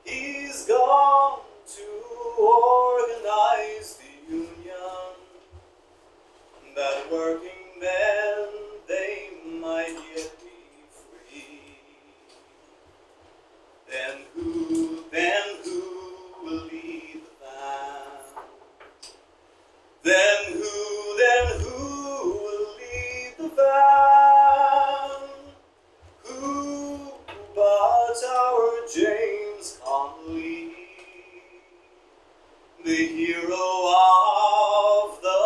He's gone to organize the working men, they might yet be free. Then who will lead the van? Then who will lead the van? Who but our James Connolly, the hero of the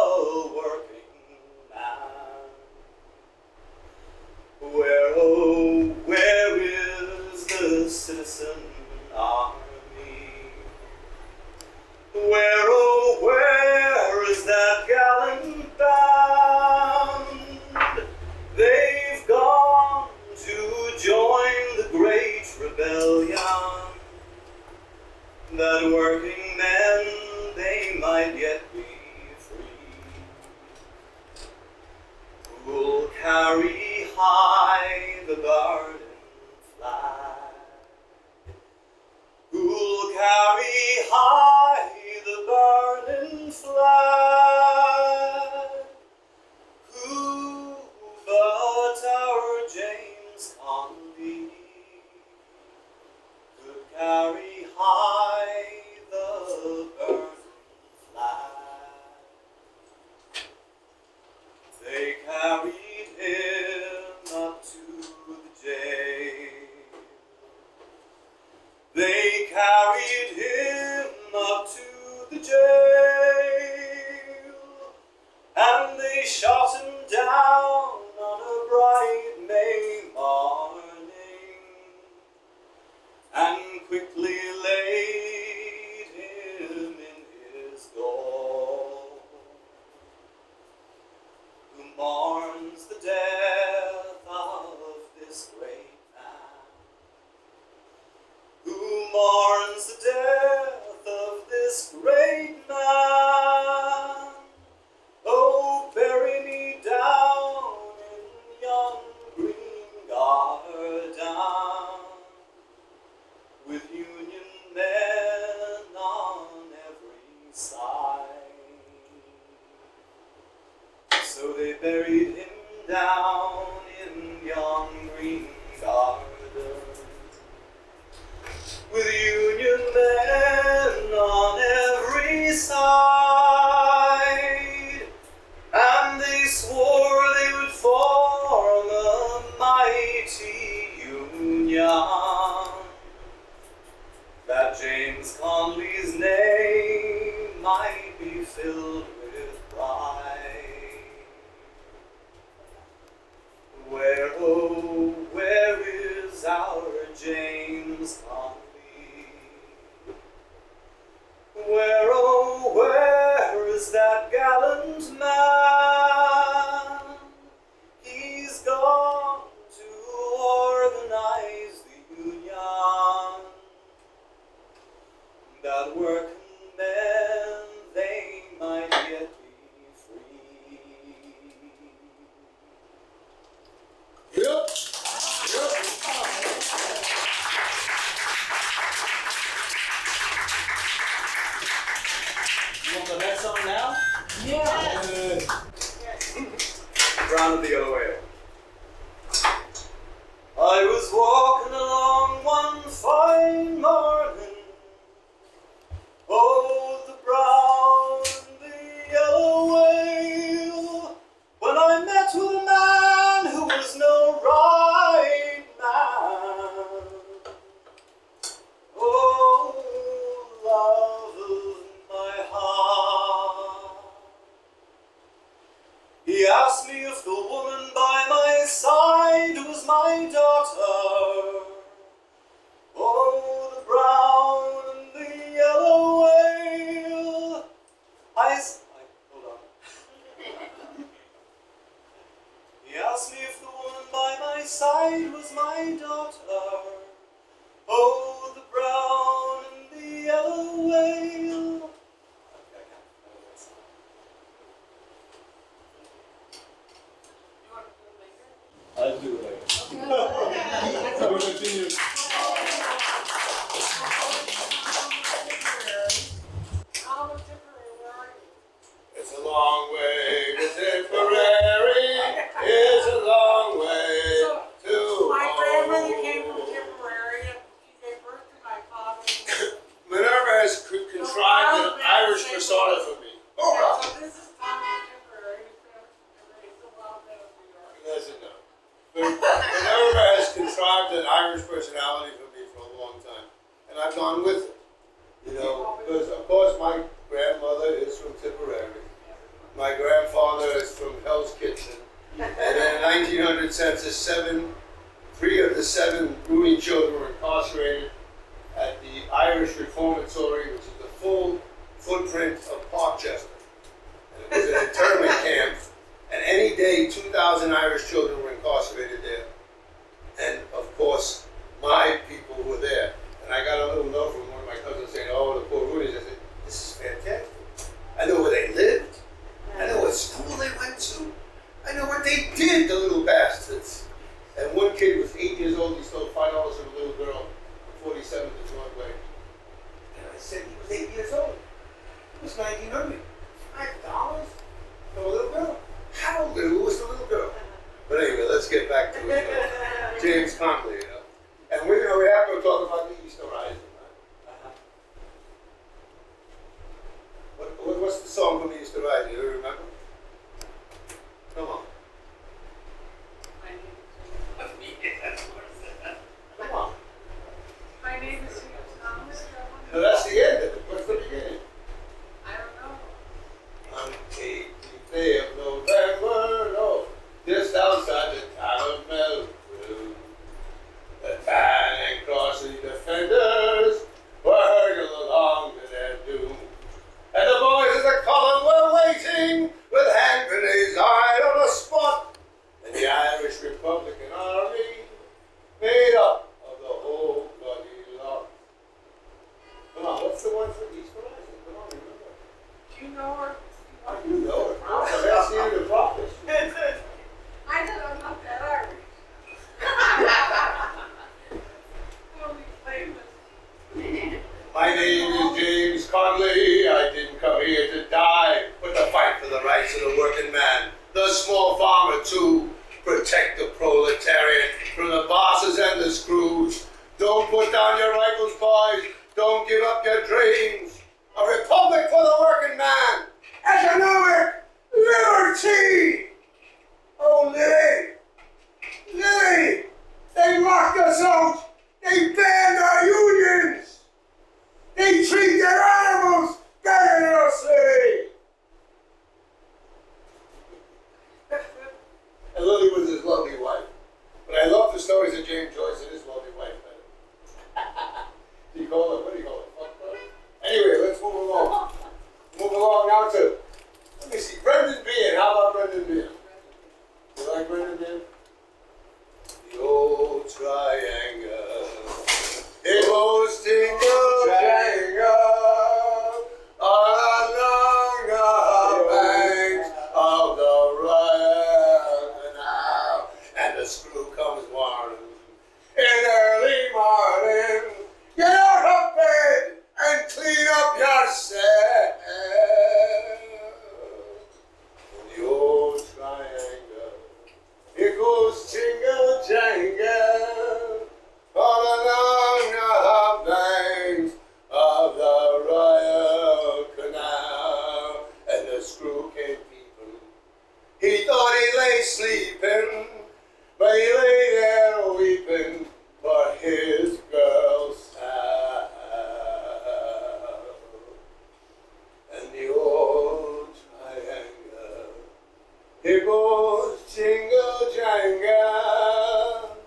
working man? Where, oh, where is the citizen army? Where, oh, where is that gallant band? They've gone to join the great rebellion. That working men, they might yet be free. Who'll carry high the garden flag? Who'll carry high the garden flag? Who but our James Connolly could carry high the burning flag? They carried him up to the jail. They carried him up to the jail, and they shot him down on a bright May morning, and quickly laid him in his goal. Who mourns the death of this great man? Who mourns the death of this great man? Oh, bury me down in yon green garden, with Union men on every side. So they buried him down in yon green garden, with Union men on every side. And they swore they would form a mighty union, that James Connolly's name might be filled with pride. Where, oh, where is our James Connolly? Where, oh, where is that gallant man? He's gone to organize the union, that working men, they might yet be free. Yep. You want the next song now? Yeah. Round of the Yellow Ale. I was walking along one fine morning. Oh, the brown and the yellow whale, when I met with a man who was no right man. Oh, love of my heart. He asked me if the woman by my side was my daughter. Oh, the brown and the yellow whale. Hold on. He asked me if the woman by my side was my daughter. Oh, the brown and the yellow whale. I'll do it later. So we continue. It's a long way to Tipperary. Irish personality for me for a long time, and I've gone with it. You know, because of course my grandmother is from Tipperary, my grandfather is from Hell's Kitchen, and in the 1900 census, 3 of the 7 Rooney children were incarcerated at the Irish Reformatory, which is the full footprint of Parkchester. And it was an internment camp, and any day 2,000 Irish children were incarcerated there. And of course, my people were there. And I got a little note from one of my cousins saying, oh, the poor Roonies. I said, this is fantastic. I know where they lived. I know what school they went to. I know what they did, the little bastards. And one kid was 8 years old, he stole $5 from a little girl on 47th and Broadway. And I said, he was 8 years old. It was 1900. $5 from a little girl? How little was the little girl? But anyway, let's get back to James Conley, you know. And we have to talk about the Easter Rising, right? What's the song from the Easter Rising? Do you remember? Come on. Come on. My name is Thomas. No, that's the end of it. What's the beginning? I don't know. On the 18th day of November, no, just outside the town of Melville, the Tan and Crossing defenders were hurrying along to their doom. And the boys of the column were waiting with hand grenades eyed on the spot. And the Irish Republican Army made up of the whole bloody lot. Come on, what's the one for Easter Rising? Come on, remember. Do you know her? You know it. That's the end of the prophets. I know I'm not that Irish. Only famous. My name is James Conley. I didn't come here to die, but to fight for the rights of the working man, the small farmer too. Protect the proletariat from the bosses and the screws. Don't put down your rifles, boys. Don't give up your dreams. A republic for the working man. Economic liberty. Oh, Lily. Lily. They locked us out. They banned our unions. They treat their animals better than us, Lily. And Lily was his lovely wife. But I love the stories of James Joyce and his lovely wife. Do you call it, what do you call it? Fuck, brother? Anyway, let's move along. Move along now to, let me see, Brendan Behan. How about Brendan Behan? You like Brendan Behan? The old triangle. It goes tingle, jangle, all along the banks of the Royal Canal. And the screw comes warning in early morning. Get out of bed and clean up yourself. In the old triangle, it goes jingle jangle all along the banks of the Royal Canal. And the screw came peeping. He thought he lay sleeping, but he lay there weeping for his girl's side. And the old triangle, it goes jingle jangle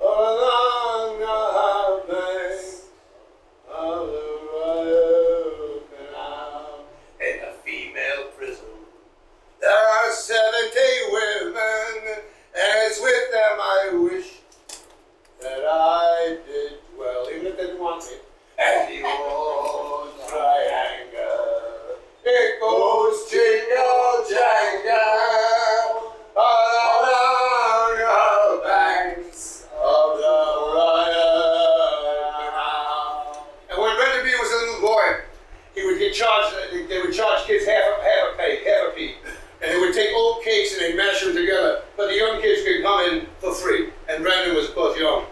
all along the banks of the Royal Canal. In a female prison, there are 70 women, and it's with them I wish that I did dwell, even if they didn't want me. And the old triangle, it goes jingle jangle all along the banks of the Royal Canal. And when Brendan Behan was a little boy, he would get charged. They would charge kids half a p, and they would take old cakes and they mash them together. But the young kids could come in for free. And Brendan was, of course, young.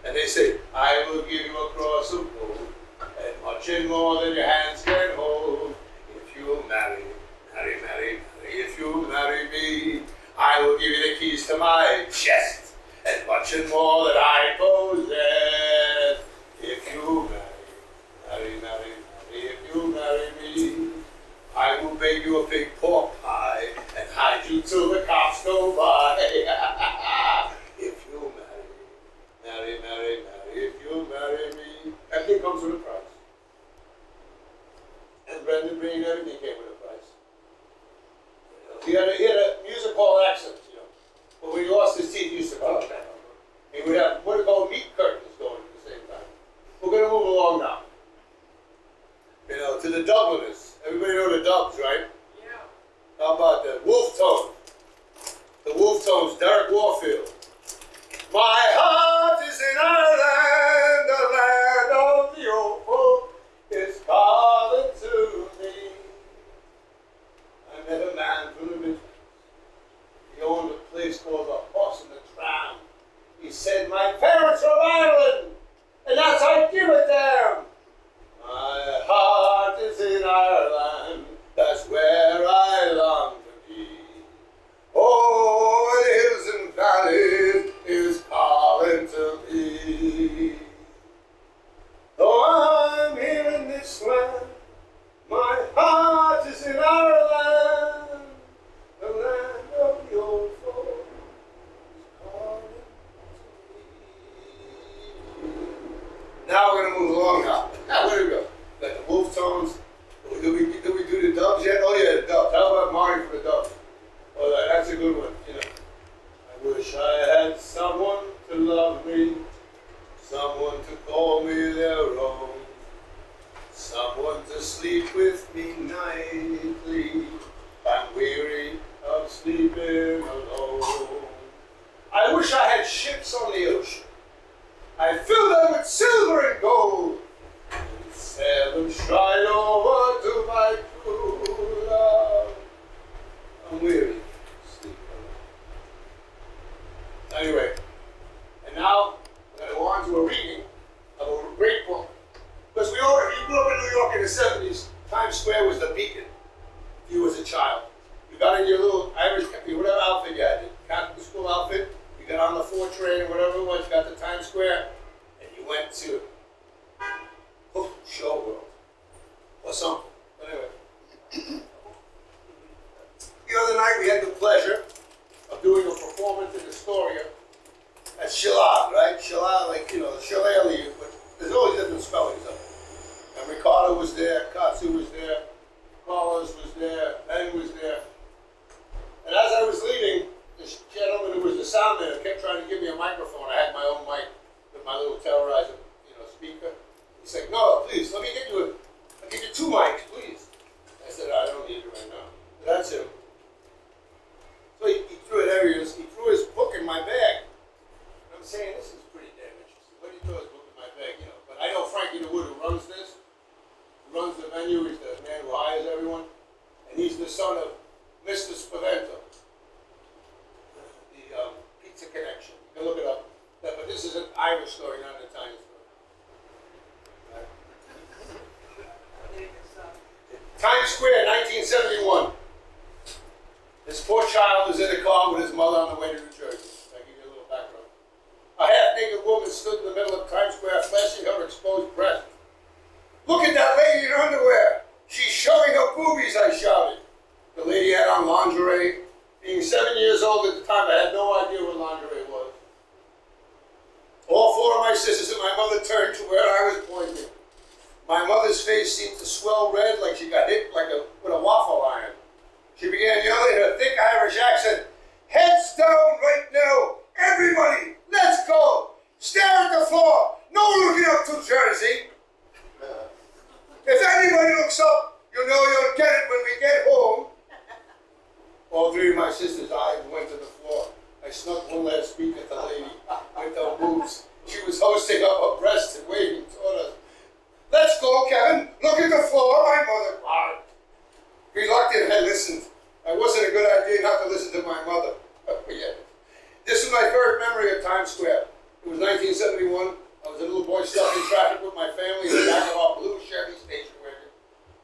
And they say, I will give you a cross of gold, and much and more than your hands can hold. If you'll marry, if you'll marry me, I will give you the keys to my chest, and much and more that I possess. make you a big pork pie and hide you till the cops go by. If you marry, if you marry me. Everything comes with a price. And Brendan Breen, everything came with a price. He had a music hall accent, you know. But when he lost his teeth, he used to come down. He would have what are called meat curtains going at the same time. We're going to move along now. You know, to the Dubliners. Everybody know the Dubs, right? Yeah. How about the Wolf Tones? The Wolf Tones, Derek Warfield. My heart is in Ireland, the land of the old folk is calling to me. I met a man from the Midwest. He owned a place called the Horse and the Tram. He said, my parents are from Ireland, and that's I give a damn. My heart is in Ireland, that's where I long to be. Oh, the hills and valleys is calling to me. Though I'm here in this land, my heart is in Ireland, the land of the old folk is calling to me. Now we're going to move along now. Where do we go? Got the Wolf Tones. Did we do the Dubs yet? Oh yeah, the Dubs. How about Marty for the Dubs? Oh, that's a good one, you know. I wish I had someone to love me, someone to call me their own, someone to sleep with me nightly. I'm weary of sleeping alone. I wish I had ships on the ocean. I fill them with silver and gold, and sail them straight over to my true love. I'm weary. Anyway, and now we're going to go on to a reading of a great book. Because if you grew up in New York in the 70s, Times Square was the beacon. If you was a child. You got in your little Irish, whatever outfit you had, your Catholic school outfit, you got on the 4 train or whatever it was, you got to Times Square, and you went to Show World or something. But anyway. The other night we had the pleasure of doing a performance in Astoria at Shillelagh, right? Shillelagh, like, you know, Shillelagh, but there's always different spellings of it. And Ricardo was there, Katsu was there, Carlos was there, Ben was there. And as I was leaving, this gentleman who was the sound man kept trying to give me a microphone. I had my own mic with my little Terrorizer, speaker. He said, no, please, let me get you I'll give you 2 mics, please. I said, I don't need it right now. But that's him. So he threw it there. He threw his book in my bag. And I'm saying, this is pretty damn interesting. Why did he throw his book in my bag? You know, but I know Frankie the Wood, who runs this, who runs the venue. He's the man who hires everyone, and he's the son of Mr. Spavento, the Pizza Connection. You can look it up. But this is an Irish story, not an Italian story. Right. Times Square, 1971. This poor child was in a car with his mother on the way to New Jersey. I'll give you a little background. A half-naked woman stood in the middle of Times Square, flashing her exposed breast. Look at that lady in underwear. She's showing her boobies, I shouted. The lady had on lingerie. Being 7 years old at the time, I had no idea what lingerie was. All 4 of my sisters and my mother turned to where I was pointing. My mother's face seemed to swell red like she got hit with a waffle iron. She began yelling in a thick Irish accent, heads down right now, everybody, let's go. Stare at the floor, no looking up to Jersey. If anybody looks up, you know you'll get it when we get home. All 3 of my sisters' eyes went to the floor. I snuck one last peek at the lady with her boobs. She was hosting up her breast and waving toward us. Let's go, Kevin. Look at the floor, my mother barked. Reluctant, I listened. It wasn't a good idea not to listen to my mother. Forget it. This is my first memory of Times Square. It was 1971. I was a little boy stuck in traffic with my family in the back of our blue Chevy station wagon.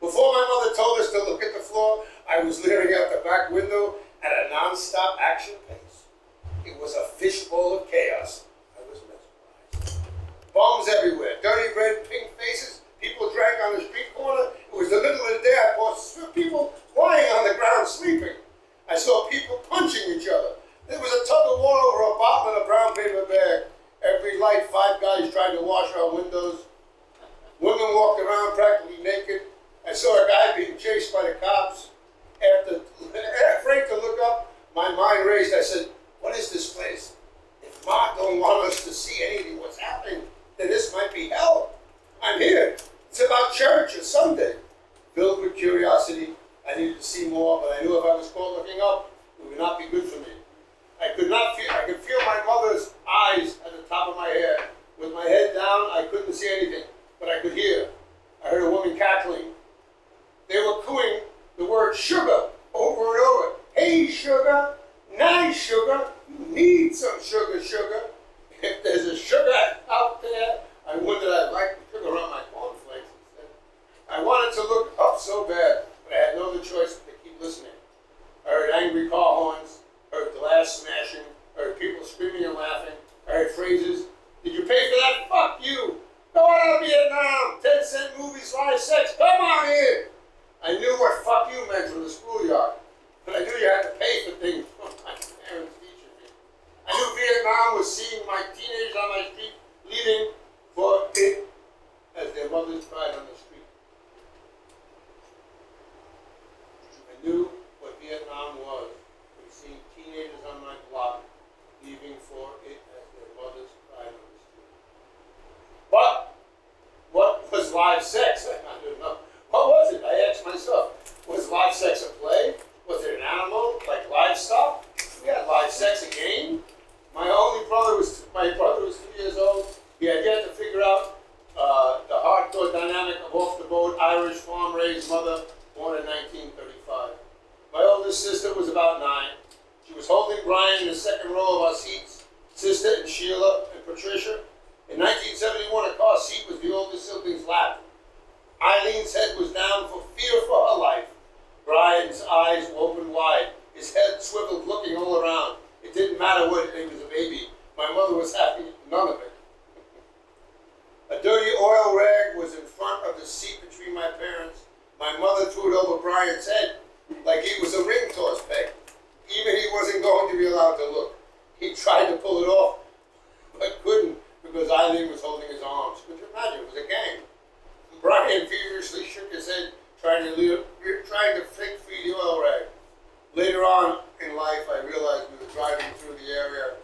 Before my mother told us to look at the floor, I was leering out the back window at a non-stop action pace. It was a fishbowl of chaos. I was mesmerized. Bombs everywhere, dirty red, pink faces. People drank on the street corner. It was the middle of the day. I saw people flying up, it would not be good for me. I could feel my mother's eyes at the top of my head. With my head down, I couldn't see anything, but I could hear. I heard a woman cackling. They were cooing the word sugar over and over. Hey, sugar, nice sugar, you need some sugar, sugar. If there's a sugar out there, I wondered I'd like the sugar on my cornflakes instead. I wanted to look up so bad, but I had no other choice but to keep listening. I heard angry car horns, heard glass smashing, heard people screaming and laughing. I heard phrases, did you pay for that? Fuck you. Go out of Vietnam. 10-cent movies, live sex. Come on in. I knew what fuck you meant from the schoolyard, but I knew you had to pay for things from my parents teaching me. I knew Vietnam was seeing my teenagers on my street leaving for it as their mothers cried on the street. I knew what Vietnam was from seeing teenagers on my block leaving for it as their mothers cried on the street. But what was live sex? I don't know. What was it? I asked myself. Was live sex a play? Was it an animal, like livestock? We had live sex a game. My brother was 2 years old. He had yet to figure out the hardcore dynamic of off-the-boat Irish farm-raised mother, born in 1935. My oldest sister was about 9. She was holding Brian in the second row of our seats, sister and Sheila and Patricia. In 1971, a car seat was the oldest sibling's lap. Eileen's head was down for fear for her life. Brian's eyes were open wide, his head swiveled, looking all around. It didn't matter whether he was a baby. My mother was having none of it. A dirty oil rag was in front of the seat between my parents. My mother threw it over Brian's head like he was a ring toss peg. Even he wasn't going to be allowed to look. He tried to pull it off, but couldn't because Eileen was holding his arms. Could you imagine? It was a gang. Brian feverishly shook his head, trying to fake free the oil rag. Later on in life, I realized we were driving through the area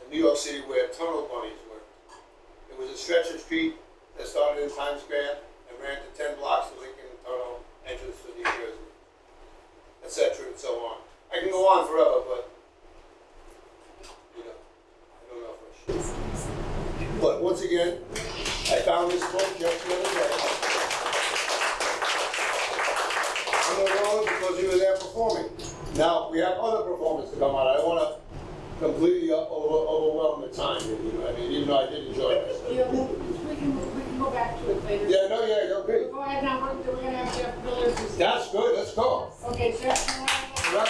in New York City where tunnel bunnies were. It was a stretch of street that started in Times Square and ran to 10 blocks to Lincoln Tunnel, entrance to New Jersey, etc. and so on. I can go on forever, but I don't know if I should. But once again, I found this book just the other day. I'm going to roll it because you were there performing. Now, we have other performers to come out. I don't want to completely overwhelm the time. Even though I did enjoy this. Yeah, we can go back to it later. Yeah, okay. Go ahead now. We're going to have Jeff Miller. That's good. Let's go. Okay, Jeff Miller.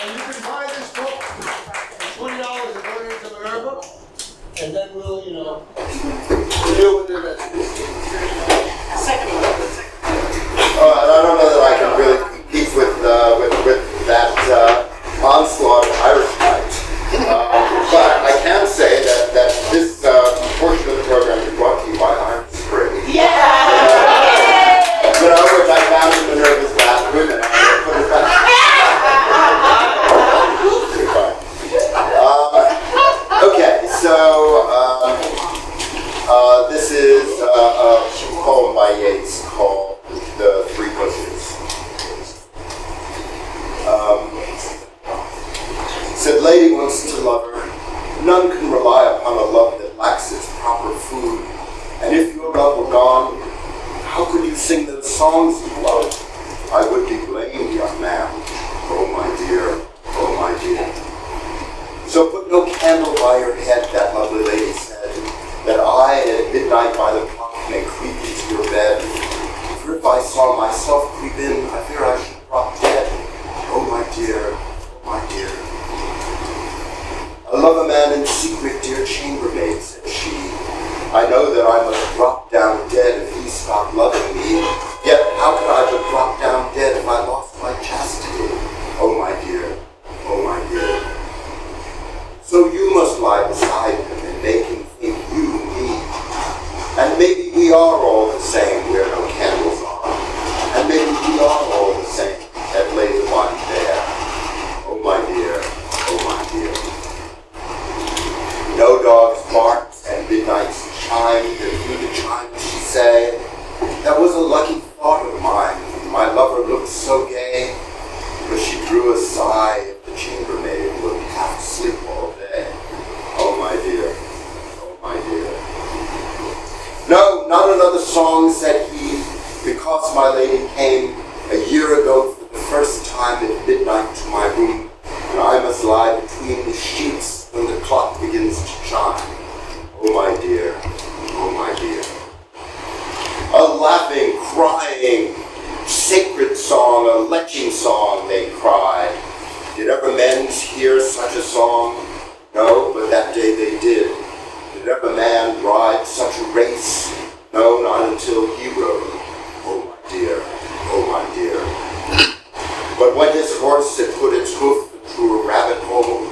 And you can buy this book for $20 and put it into Minerva, and then we'll, deal with the rest. I don't know that I can really compete with that onslaught of Irish night. But I can say that this portion of the program is brought to you by Iron Spring. Which I found in Minerva's bathroom, and I put it back. Okay, so this is a poem by Yeats called The Three Bushes. Said lady once to lover, none can rely upon a love that lacks its proper food. And if your love were gone, how could you sing those songs you love? I would be blamed, young man. Oh my dear, oh my dear. So put no candle by your head, that lovely lady said, that I at midnight by the clock may creep into your bed. For if I saw myself creep in, I fear I should drop dead. Oh my dear, oh my dear. I love a man in secret, dear chambermaid, said she. I know that I must drop down dead if he stopped loving me. Yet how could I but drop down dead if I lost my chastity? Oh my dear, oh my dear. So you must lie beside him and make him think you me. And maybe we are all the same where no candles are. And maybe we are all the same that lay the one there. Oh my dear, oh my dear. No dogs bark and midnight's chime, and through the chime she say, that was a lucky thought of mine. My lover looked so gay. drew a sigh if the chambermaid would have to sleep all day. Oh my dear, oh my dear. No, not another song, said he, because my lady came a year ago for the first time at midnight to my room, and I must lie between the sheets when the clock begins to chime. Oh my dear, oh my dear. A laughing, crying, sacred song, a leching song, they cried. Did ever men hear such a song? No, but that day they did. Did ever man ride such a race? No, not until he rode. Oh my dear, oh my dear. But when his horse had put its hoof through a rabbit hole,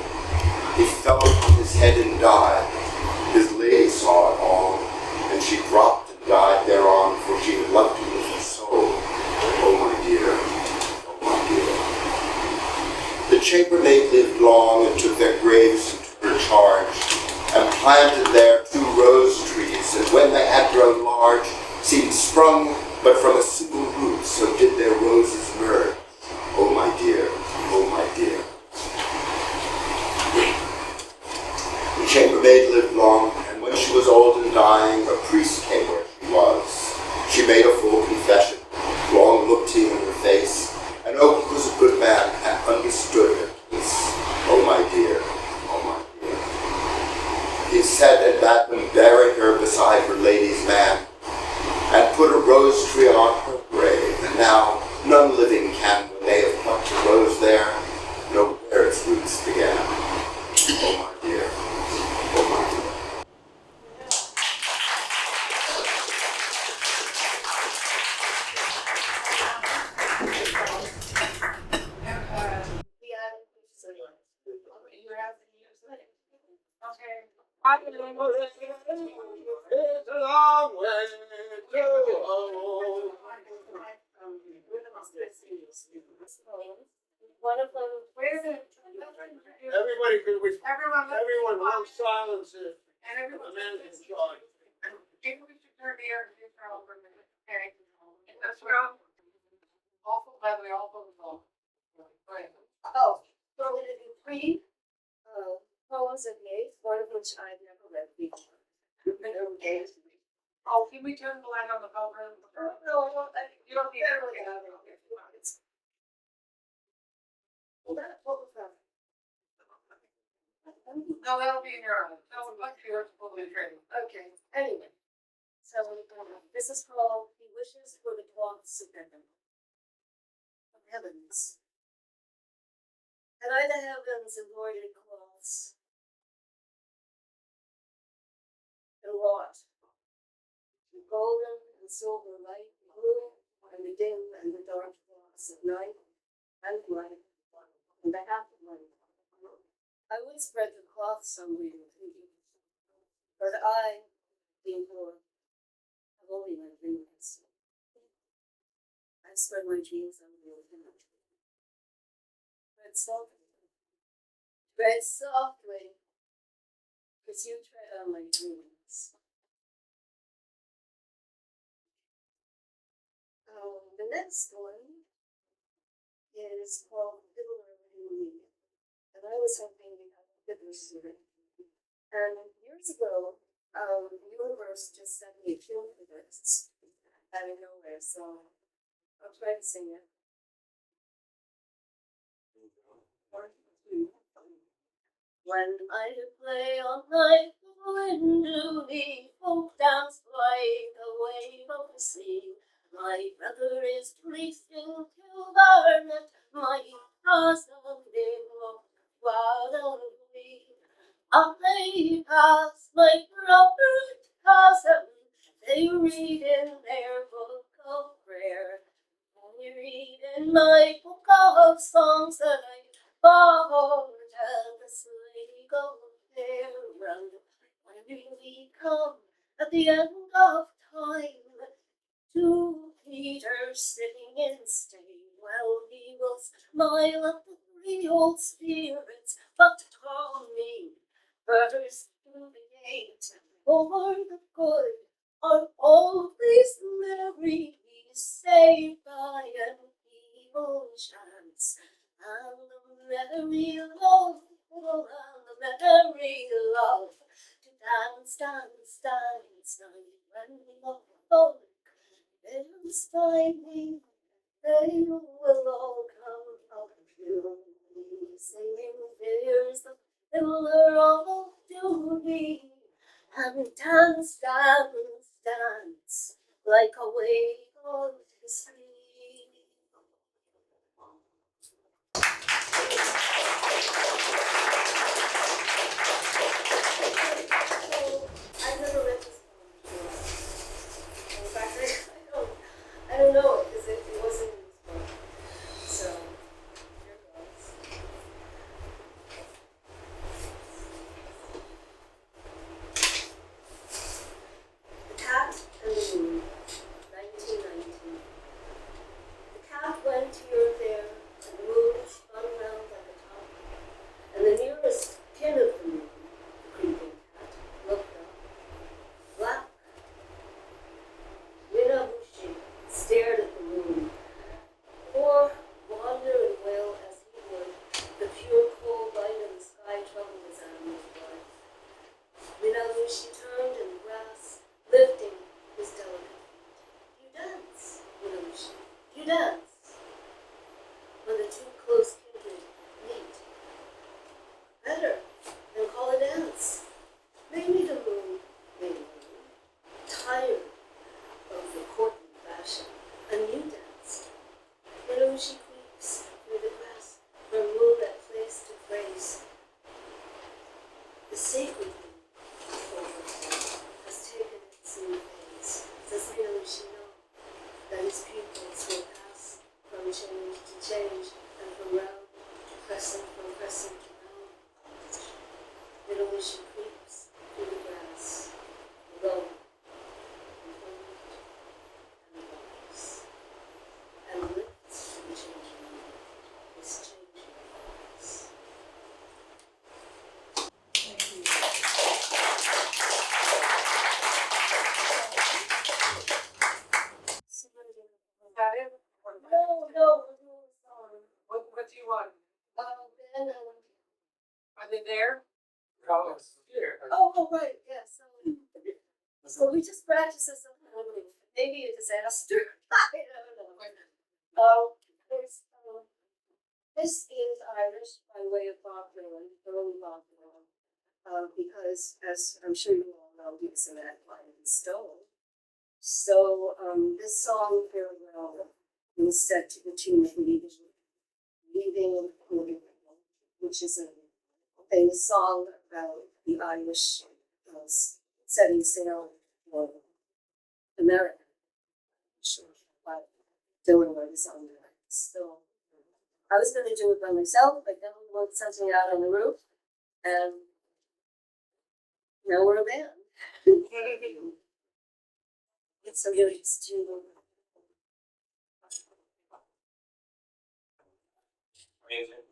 he fell upon his head and died. His lady saw it all, and she dropped and died thereon, for she had loved him with her soul. Oh my dear, oh my dear. The chambermaid lived long and took their graves into her charge, and planted there 2 rose trees, and when they had grown large, seemed sprung but from a single root, so did their roses merge. Oh my dear, oh my dear. The chambermaid lived long, and when she was old and dying, a priest came where she was. She made a full confession. Long looked he in her face, and oh, he was a good man, and understood her peace. Oh my dear, oh my dear. He said and bade them bury her beside her lady's man, and put a rose tree on her grave, and now none living can, when they have plucked a rose there, know where its roots began. Oh my dear, oh my dear. You have to use it. Okay. It's a long way to home. One of them, Everyone wants silence here. And The everyone's man's in charge. maybe we should turn the air conditioner on for a minute. Okay. That's wrong. Awful, by the way, awful is all. Right. oh, so we're gonna do 3 poems of Yeats, one of which I've never read before. Okay. Oh, can we turn the light on the phone? No, You don't need to. What was that? No, that'll be in your own. That'll be yours, will be training. Okay, anyway. So, this is called He Wishes for the Cloths of Heaven. Of heavens. And I the heavens embroidered cloths, and wrought, the golden and silver light, blue, and the dim and the dark gloss of night and light, and the half of light. I would spread the cloth somewhere, but I, the poor, have only my fingers. I spread my jeans on the open. Tread softly, because you tread on my dreams. The next one is called Fiddler in Me, and I was hoping we had a fiddler here. And years ago, the universe just sent me a tune for this out of nowhere, so I'll try to sing it. When I play all night, the wind do me, folk dance like a wave of the sea. My brother is tracing to garment, my cousin they look wild and free. I pass my brother's cousin, they read in their book of prayer. I read in my book of songs that I borrowed at the sleigh go there. And when we come at the end of time to Peter sitting in state, well, he will smile at the 3 old spirits, but Tommy first to the gate. For the good are always merry, saved by an evil chance. And the memory love, and the memory love, to dance, dance, dance, when love, dance by me, they will all come up to me, singing there's the pillar of duty, and dance, dance, dance, like a wave on the sea. I've never read this poem before. In fact, I don't know it because it wasn't in this book. So, here goes. The Cat and the Moon, 1919. The cat went here, there, and the moon spun round like a top. And the nearest kin of the moon, the creeping cat, looked up. Black. Wynne stared at the moon. Or wander and wail as he would, the pure cold light in the sky troubled his animal's blood. Wynne turned in the grass, lifting his delicate feet. You dance, Wynne, you dance. When the two close kindred meet. Better than call a dance. Maybe the moon, tired of the courtly fashion, a new dance. When she creeps through the grass, her moon at place to place. The sacred thing over her has taken its new phase. Does really she know that his pupils will pass from change to change, and from round to crescent, from crescent to round? Little she creeps through the grass, alone, and walks, and lifts to the changing moon, this changing face. Is that it? No, we're doing a song. What do you want? Ben, Are they there? Oh, it's here. oh, right, yeah, so we just practiced this a little bit. Maybe a disaster. I don't know. This is Irish by way of Bob Dylan, early Bob Dylan, because, as I'm sure you all know, he was in that line in Stone. So this song very well is set to the tune of Leaving, which is a famous song about the Irish setting sail for America. Sure, but Dylan wrote a song there. So I was going to do it by myself, but then we wanted something out on the roof, and now we're a band. So you're just to Amazing.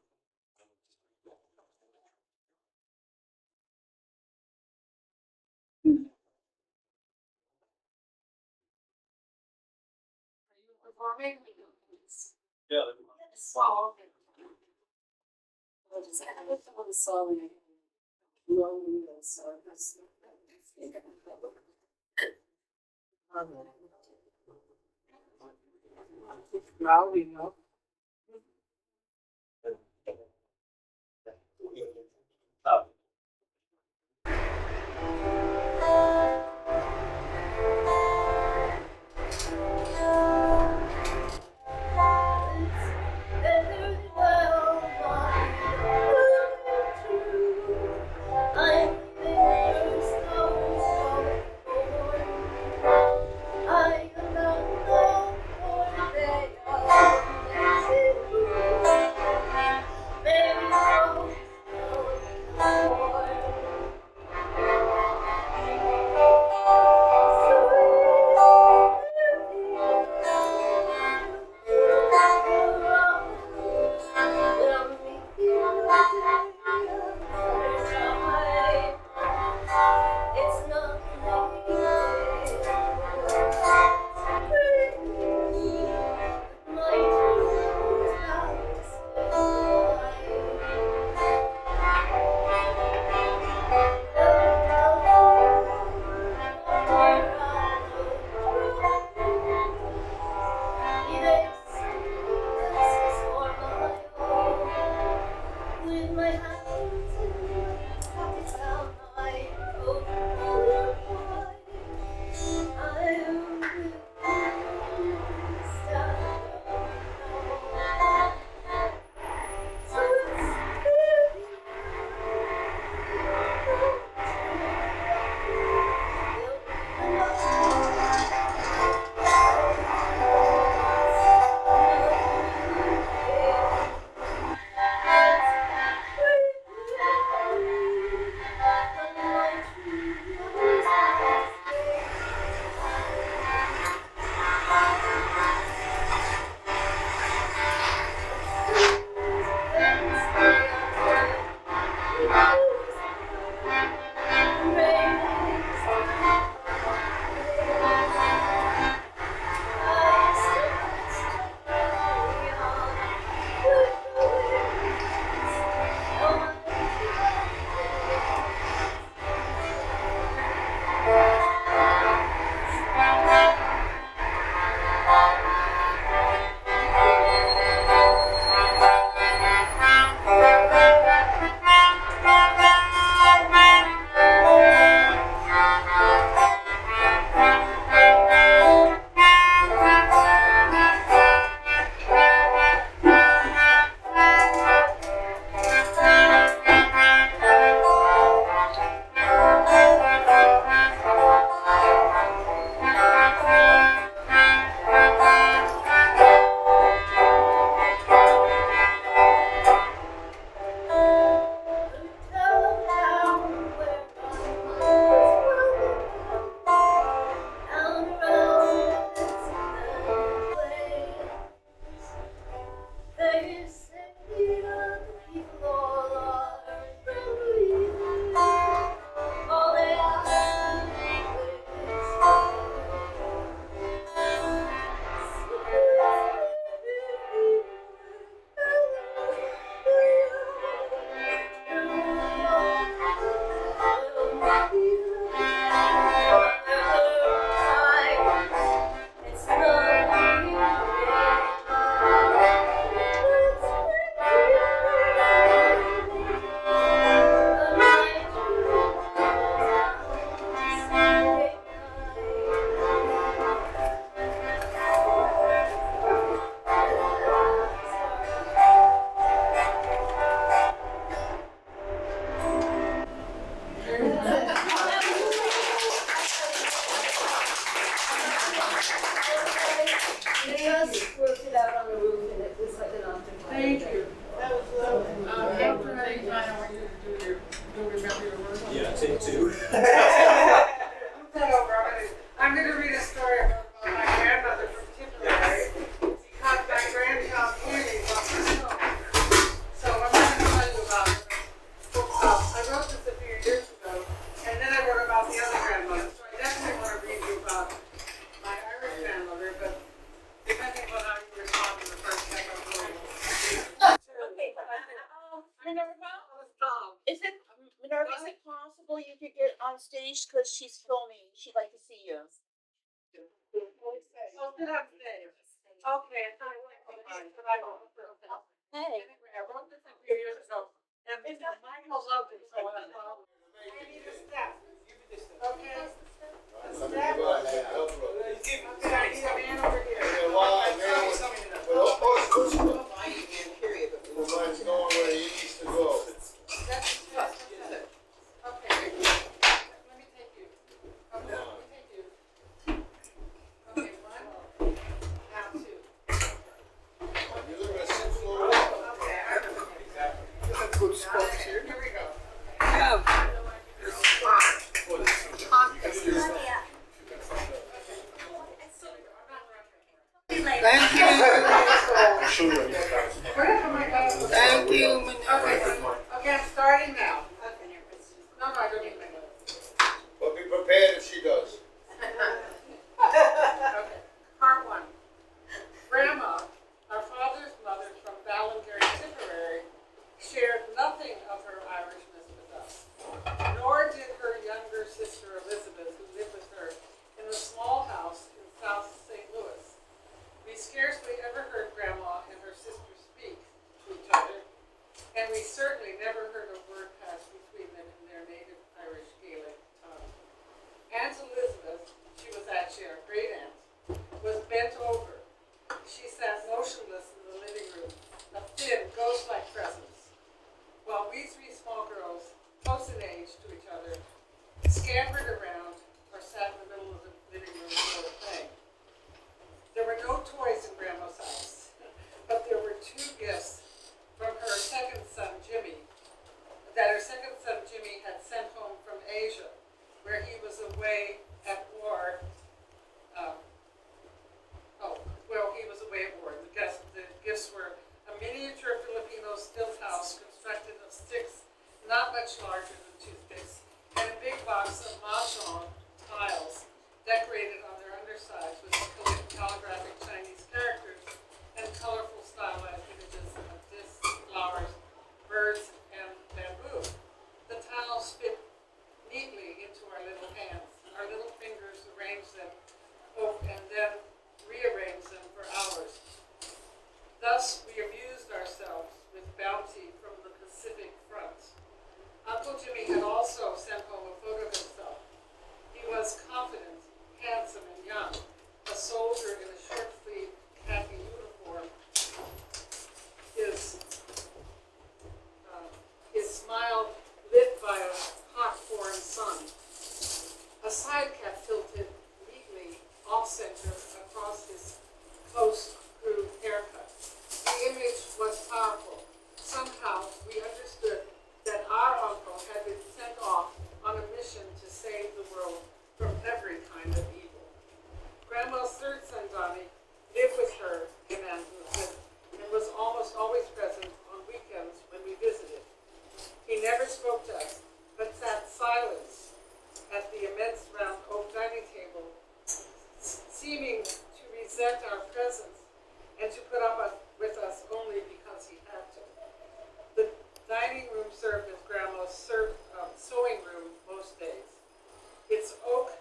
Are you performing? Yeah. yes. Wow. Okay. I'll just add it on the song. Long so that's Now we know. I am not known for they are. Minerva, Tom. is it, Minerva, is it possible you could get on stage, cause she's filming, she'd like to see you. Oh, sit upstairs. Okay, I thought it was fine, but I won't. Hey. Anyway, I wrote this a few years ago, and Michael loved it, so I thought. I need a step. Okay. A step. Okay, I need a man over here. Mine's going where he needs to go. That's it. Okay. Let me take you. Okay, let me take you. Okay, one. Now two. You live in a sixth floor? Okay, I don't know. That's good stuff here. Here we go. Thank you. I'll show you. Thank you, Okay, I'm starting now. No, I don't need my notes. But be prepared if she does. Okay, part one. Grandma, our father's mother from Ballingery, Tipperary, shared nothing of her Irishness with us, nor did her younger sister Elizabeth, who lived with her in a small house in South St. Louis. We scarcely ever heard Grandma and her sister speak to each other, and we certainly never heard a word pass between them in their native Irish Gaelic tongue. Aunt Elizabeth, she was actually our great aunt, was bent over. She sat motionless in the living room, a thin, ghost-like presence, while we three small girls, close in age to each other, scampered around or sat in the middle of the living room floor playing. There were no toys in Grandma's house, but there were two gifts from her second son, Jimmy, that her second son, Jimmy, had sent home from Asia, where he was away at war. He was away at war. The gifts were a miniature Filipino stilt house constructed of sticks not much larger than toothpicks, and a big box of mahjong tiles decorated on their undersides with calligraphic Chinese characters and colorful stylized images of discs, flowers, birds, and bamboo. The tiles fit neatly into our little hands. Our little fingers arranged them and then rearranged them for hours. Thus, we amused ourselves with bounty from the Pacific front. Uncle Jimmy had also sent home a photo of himself. He was confident, handsome, and young, a soldier in a short-sleeved khaki uniform. His smile lit by a hot foreign sun. A side cap tilted neatly off-center across his close-grooved haircut. The image was powerful. Somehow, we understood that our uncle had been sent off on a mission to save the world from every kind of evil. Grandma's third son, Donnie, lived with her in Andalusia and was almost always present on weekends when we visited. He never spoke to us, but sat silent at the immense round oak dining table, seeming to resent our presence and to put up with us only because he had to. The dining room served as Grandma's sewing room most days. Its oak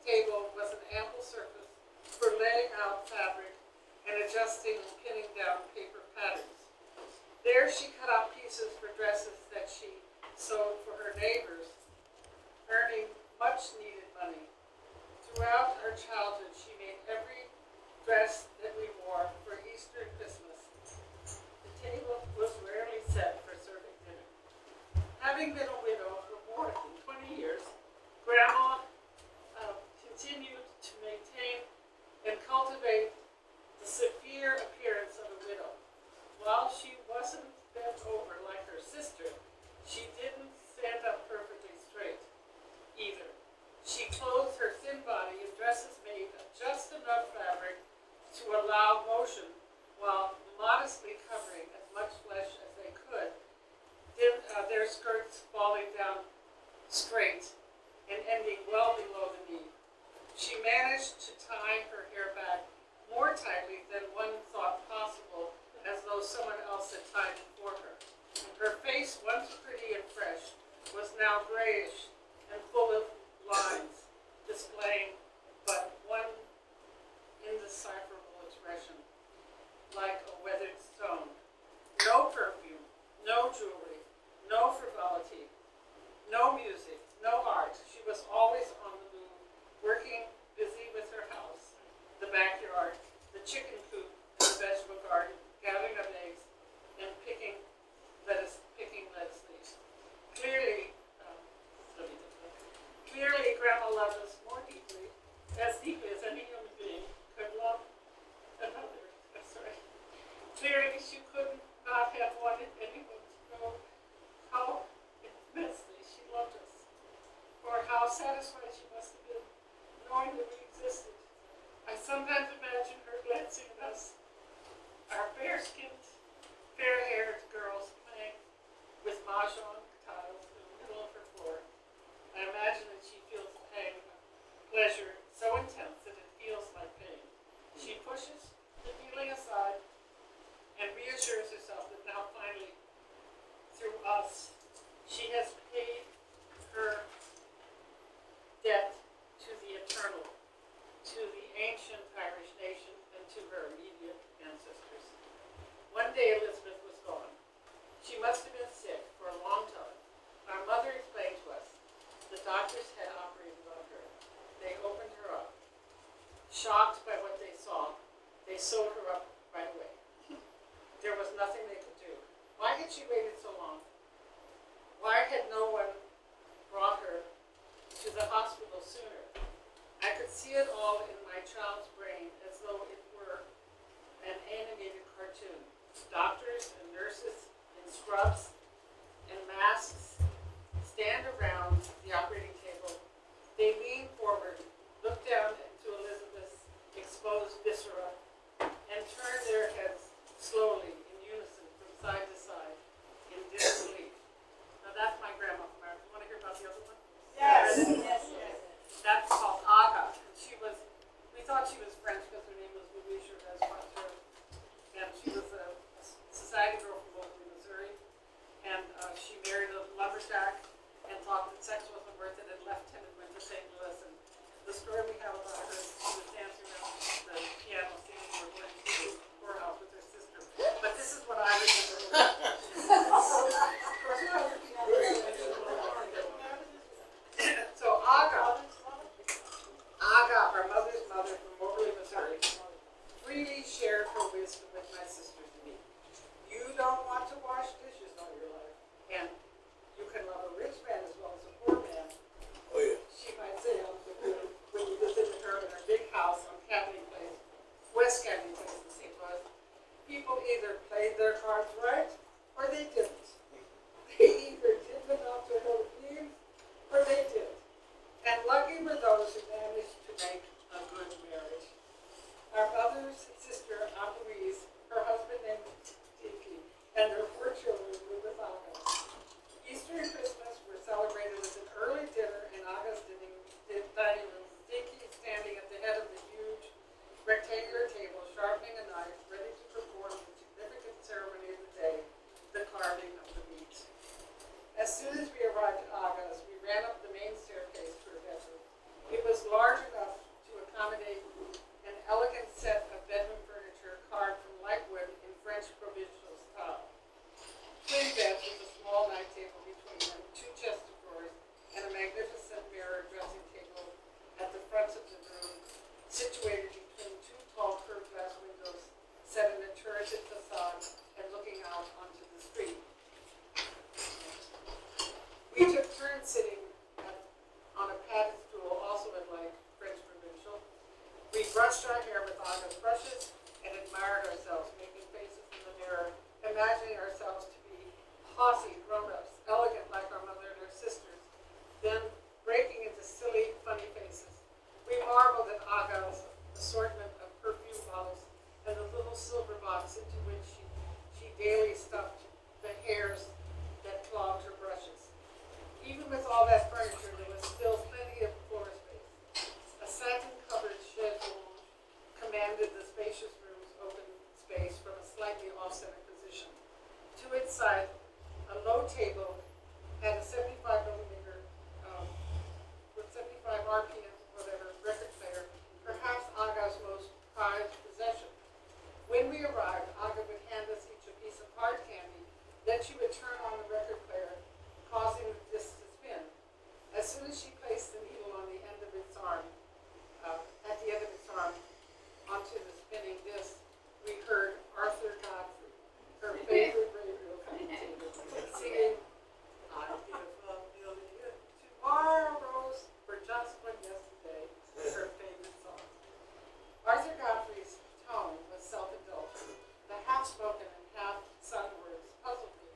table was an ample surface for laying out fabric and adjusting and pinning down paper patterns. There she cut out pieces for dresses that she sewed for her neighbors, earning much needed money. Throughout her childhood, she made every dress that we wore for Easter and Christmas. The table was rarely set for serving dinner. Having been a widow for more than 20 years, Grandma continued to maintain and cultivate the severe appearance of a widow. While she wasn't bent over like her sister, she didn't stand up perfectly straight either. She clothed her thin body in dresses made of just enough fabric to allow motion while modestly covering as much flesh as they could. Their skirts fall now grayish and full of lines, displaying but one indecipherable expression, like a weathered stone. No perfume, no jewelry, no frivolity, no music, no art. She was always on the move, working, busy with her house, the backyard, the chicken coop, and the vegetable garden, gathering up eggs and picking lettuce leaves. Clearly, Grandma loved us more deeply, as deeply as any human being could love another. Clearly, she could not have wanted anyone to know how immensely she loved us, or how satisfied she must have been knowing that we existed. I sometimes imagine her glancing at us, our fair-skinned, fair-haired girls playing with mahjong tiles in the middle of her floor. I imagine that she feels pain, pleasure so intense that it feels like pain. She pushes the feeling aside and reassures herself that now finally, through us, she has paid her debt to the eternal, to the ancient Irish nation, and to her immediate ancestors. One day Elizabeth was gone. She must have been sick for a long time. Our mother explained to us the doctors had operated on her. They opened her up. Shocked by what they saw, they sewed her up right away. There was nothing they could do. Why had she waited so long? Why had no one brought her to the hospital sooner? I could see it all in my child's brain as though it were an animated cartoon. Doctors and nurses in scrubs and masks stand around the operating table. They lean forward, look down into Elizabeth's exposed viscera, and turn their heads slowly in unison from side to side in disbelief. Now that's my grandma from Ireland. You want to hear about the other one? Yes. That's called Aga. And we thought she was French because her name was Louise Gervais Potter. And she was a society girl from Moberly, Missouri. And she married a lumberjack and thought that sex wasn't worth it and left him and went to St. Louis. And the story we have about her is she was dancing around the piano singing for Wynne to the poorhouse with her sister. But this is what I remember. So Aga, our mother's mother from Moberly, Missouri, freely shared her wisdom with my sisters and me. You don't want to wash dishes all your life, and you can love a rich man as well as a poor man. Oh, yeah. She might say when you visited her in her big house on Cavity Place, West Cavity Place in St. Louis. People either played their cards right or they didn't. They either did enough to hold views or they didn't. And lucky were those who managed to make a good marriage. Our mother's sister, Aunt Louise, her husband named Tiki, and their 4 children were with Aga. Easter and Christmas were celebrated with an early dinner in Aga's dining room, Tiki standing at the head of the huge rectangular table, sharpening a knife, ready to perform the significant ceremony of the day, the carving of the meat. As soon as we arrived at Aga's, we ran up the main staircase to her bedroom. It was large enough to accommodate an elegant set of bedroom furniture carved from light wood in French provincial style. Twin beds with a small night table between them, 2 chests of drawers, and a magnificent mirror dressing table at the front of the room, situated between 2 tall curved glass windows set in a turreted facade and looking out onto the street. We took turns sitting on a padded stool, also in like French provincial. We brushed our hair with Aga's brushes and admired ourselves, making faces in the mirror, imagining ourselves to be hossy grown-ups, elegant like our mother and her sisters, then breaking into silly, funny faces. We marveled at Aga's assortment of perfume bottles and the little silver box into which she daily stuffed the hairs that clogged her brushes. Even with all that furniture, there was still plenty of floor space. A satin-covered chaise lounge commanded the spacious room's open space from a slightly off-center position. To its side, a low table had a 75mm RPMs, whatever, record player, perhaps Aga's most prized possession. When we arrived, Aga would hand us each a piece of hard candy, then she would turn on the record player, causing the disc to spin. As soon as she placed the needle on the end of its arm, at the end of its arm, onto the spinning disc, we heard Arthur Godfrey, her favorite radio commentator, singing, "I give a million tomorrows for just one yesterday," her favorite song. Arthur Godfrey's tone was self-indulgent. The half-spoken and half-sung words puzzled me.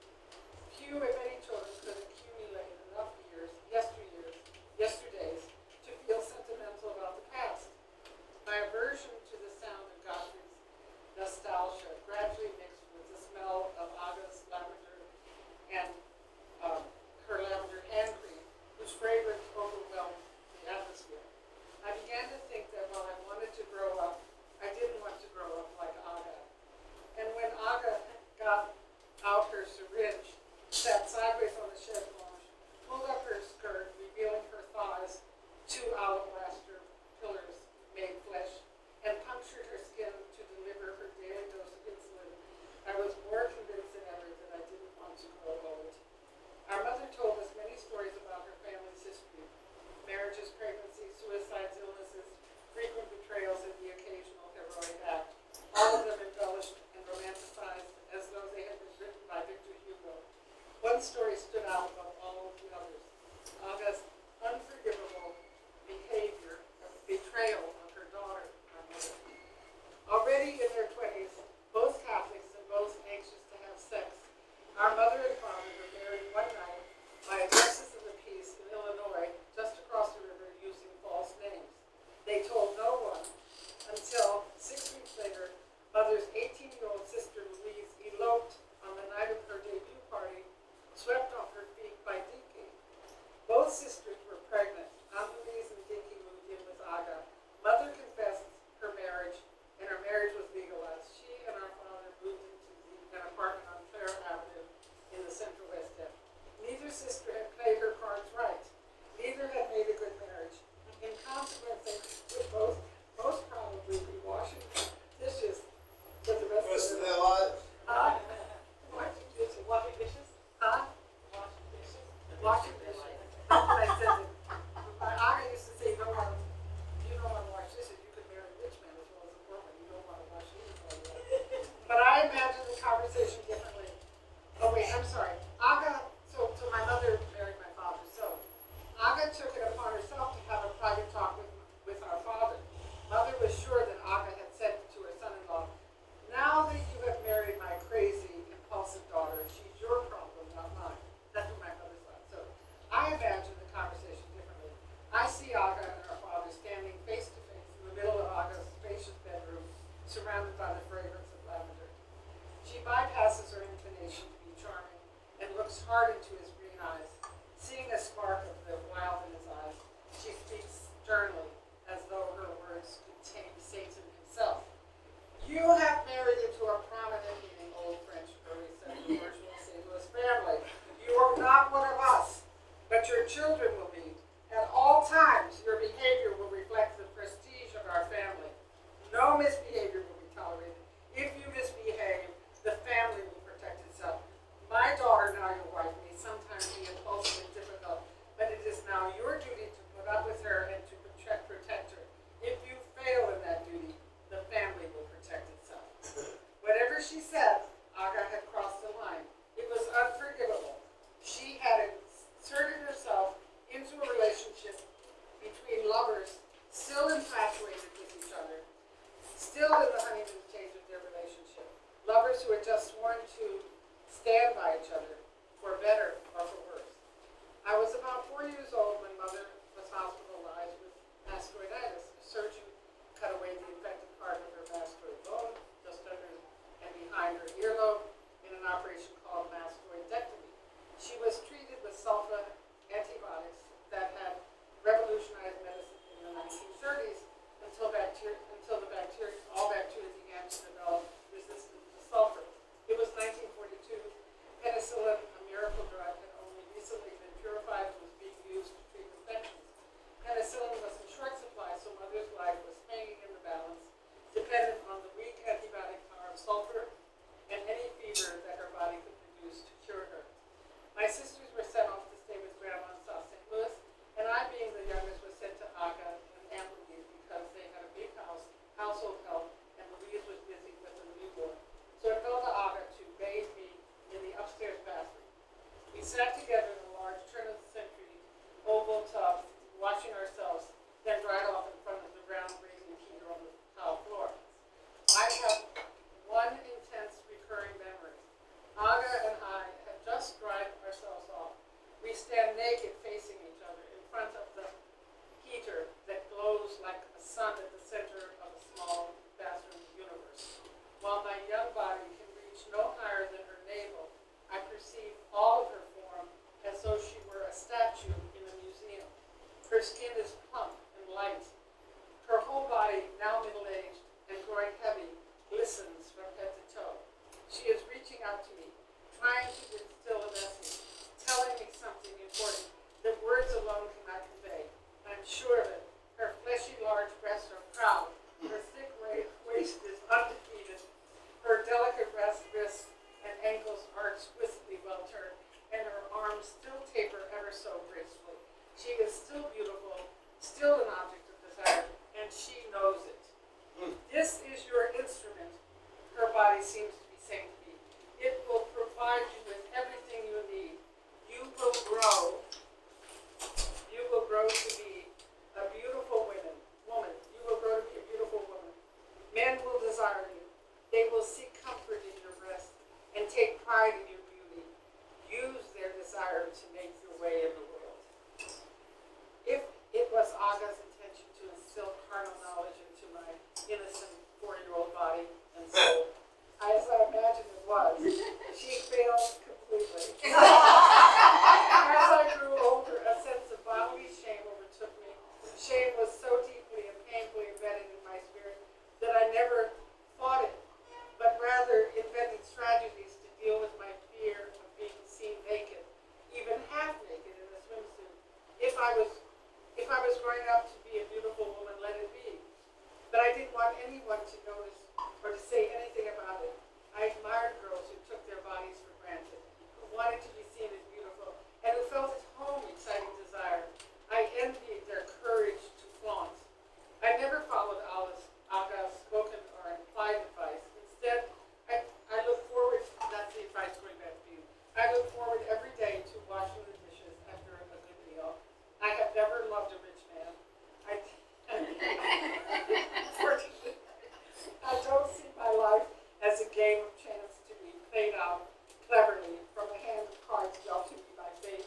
Few, if any, children could accumulate enough yesterdays, to feel sentimental about the past. My aversion to the sound of Godfrey's nostalgia gradually mixed with the smell of Aga's lavender and her lavender hand cream, whose fragrance overwhelmed the atmosphere. I began to think that while I wanted to grow up, I didn't want to grow up like Aga. And when Aga got out her syringe, sat sideways on the chaise lounge, pulled up her skirt, revealing her thighs, 2 alabaster pillars made flesh, and punctured her skin to deliver her daily dose of insulin, I was more convinced than ever that I didn't want to grow old. Our mother told us many stories about her family's history: marriages, pregnancies, suicides, illnesses, frequent betrayals, and the occasional heroic act, all of them embellished and romanticized as though they had been written by Victor Hugo. One story stood out above all of the others: Aga's unforgivable betrayal of her daughter, our mother. Already in their 20s, both Catholics and both anxious to have sex, our mother and father were married one night by a justice of the peace in Illinois, just across the river, using false names. They told no one until 6 weeks later, mother's 18-year-old sister Louise eloped on the night of her debut party, swept off her feet by Dinky. Both sisters were pregnant. Aunt Louise and Dinky moved in with Aga. Mother confessed her marriage, and her marriage was legalized. She and our father moved into an apartment on Clare Avenue in the Central West End. Neither sister had played her cards right. Neither had made a good marriage. In consequence, they would both most probably be washing dishes for the rest of their lives. Washing dishes. Washing dishes? Washing dishes. Washing dishes. That's what I said. My Aga used to say, you don't want to wash dishes. You could marry a rich man as well as a poor one. You don't want to wash dishes. But I imagine the conversation differently. Oh wait, I'm sorry. Aga, so my mother married my father. So Aga took it upon herself to have a private talk with our father. Mother was sure that Aga had said to her son-in-law, "Now that you have married my crazy, impulsive daughter, she's your problem, not mine." That's what my mother thought. So I imagine the conversation differently. I see Aga and her father standing face to face in the middle of Aga's spacious bedroom, surrounded by the fragrance of lavender. She bypasses her inclination to be charming and looks hard into his green eyes. Seeing a spark of the wild in his eyes, she speaks sternly, as though her words contained Satan himself. "You have married into a prominent, meaning old French early 17th St. Louis family. You are not one of us, but your children will be. At all times, your behavior will reflect the prestige of our family. No misbehavior will be tolerated. If you misbehave, the family will protect itself. My daughter, now your wife, may sometimes be impulsive and difficult, but it is now your duty to put up with her and to protect her. If you fail in that duty, the family will protect itself." Whatever she said, Aga had crossed the line. It was unforgivable. She had inserted herself into a relationship between lovers still infatuated with each other, still in the honeymoon stage of their relationship. Lovers who had just sworn to stand by each other, for better or for worse. I was about 4 years old when mother was hospitalized with mastoiditis. A surgeon cut away the infected part of her mastoid bone, just under and behind her earlobe, in an operation called mastoidectomy. She was treated with sulfa antibiotics that had revolutionized medicine in the 1930s until all bacteria began to develop resistance to sulfur. It was 1942. Penicillin, a miracle drug, had only recently been purified and was being used to treat infections. Penicillin was sat together in a large turn-of-the-century oval tub, washing ourselves, then dried off in front of the round Regan heater on the tile floor. I have one intense recurring memory. Aga and I have just dried ourselves off. We stand naked facing each other in front of the heater that glows like a sun at the center of a small bathroom universe. While my young body can reach no higher than her navel, I perceive all of her form as though she were a statue in a museum. Her skin is plump and light. Her whole body, now middle-aged and growing heavy, glistens from head to toe. She is reaching out to me, trying to instill a message, telling me something important that words alone cannot convey. I'm sure of it. Her fleshy, large breasts are proud. Her thick waist is undefeated. Her delicate wrists and ankles are exquisitely well turned, and her arms still taper ever so gracefully. She is still beautiful, still an object of desire, and she knows it. This is your instrument, her body seems to be saying to me. It will provide you with everything you need. You will grow. You will grow to be a beautiful woman. You will grow to be a beautiful woman. Men will desire you. They will seek comfort in your breast and take pride in your beauty. Use their desire to make your way in the world. If it was Aga's intention to instill carnal knowledge into my innocent 4-year-old body and soul, as I imagine it was, she failed completely. As I grew older, a sense of bodily shame overtook me. Shame was so deeply and painfully embedded in my spirit that I never fought it, but rather invented strategies to deal with my fear of being seen naked, even half naked in a swimsuit. If I was growing up to be a beautiful woman, let it be. But I didn't want anyone to notice or to say anything about it. I admired girls who took their bodies for granted, who wanted to be seen as beautiful, and who felt at home exciting desire. I envied their courage to flaunt. I never followed Aga's spoken or implied advice. Instead, I look forward, that's the advice going back to you. I look forward every day to washing the dishes after a good meal. I have never loved a rich man. Unfortunately, I don't see my life as a game of chance to be played out cleverly from a hand of cards dealt to me by fate.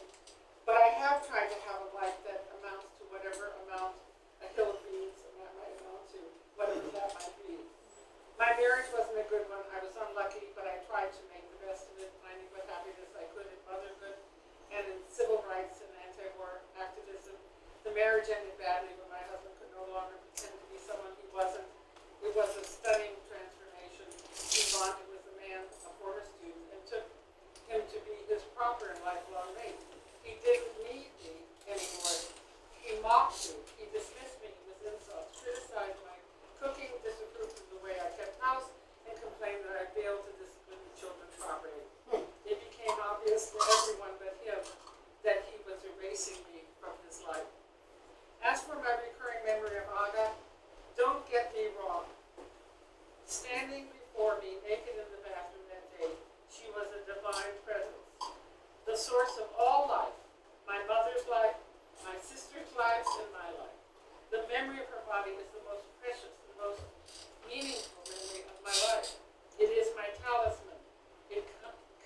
But I have tried to have a life that amounts to whatever amount a hill of beans might amount to, whatever that might be. My marriage wasn't a good one. I was unlucky, but I tried to make the best of it, finding what happiness I could in motherhood and in civil rights and anti-war activism. The marriage ended badly when my husband could no longer pretend to be someone he wasn't. It was a stunning transformation. He bonded with a man, a former student, and took him to be his proper and lifelong mate. He didn't need me anymore. He mocked me. He dismissed me with insults, criticized my cooking, disapproved of the way I kept house, and complained that I failed to discipline the children properly. It became obvious to everyone but him that he was erasing me from his life. As for my recurring memory of Aga, don't get me wrong. Standing before me naked in the bathroom that day, she was a divine presence. The source of all life, my mother's life, my sister's lives, and my life. The memory of her body is the most precious, the most meaningful memory of my life. It is my talisman. It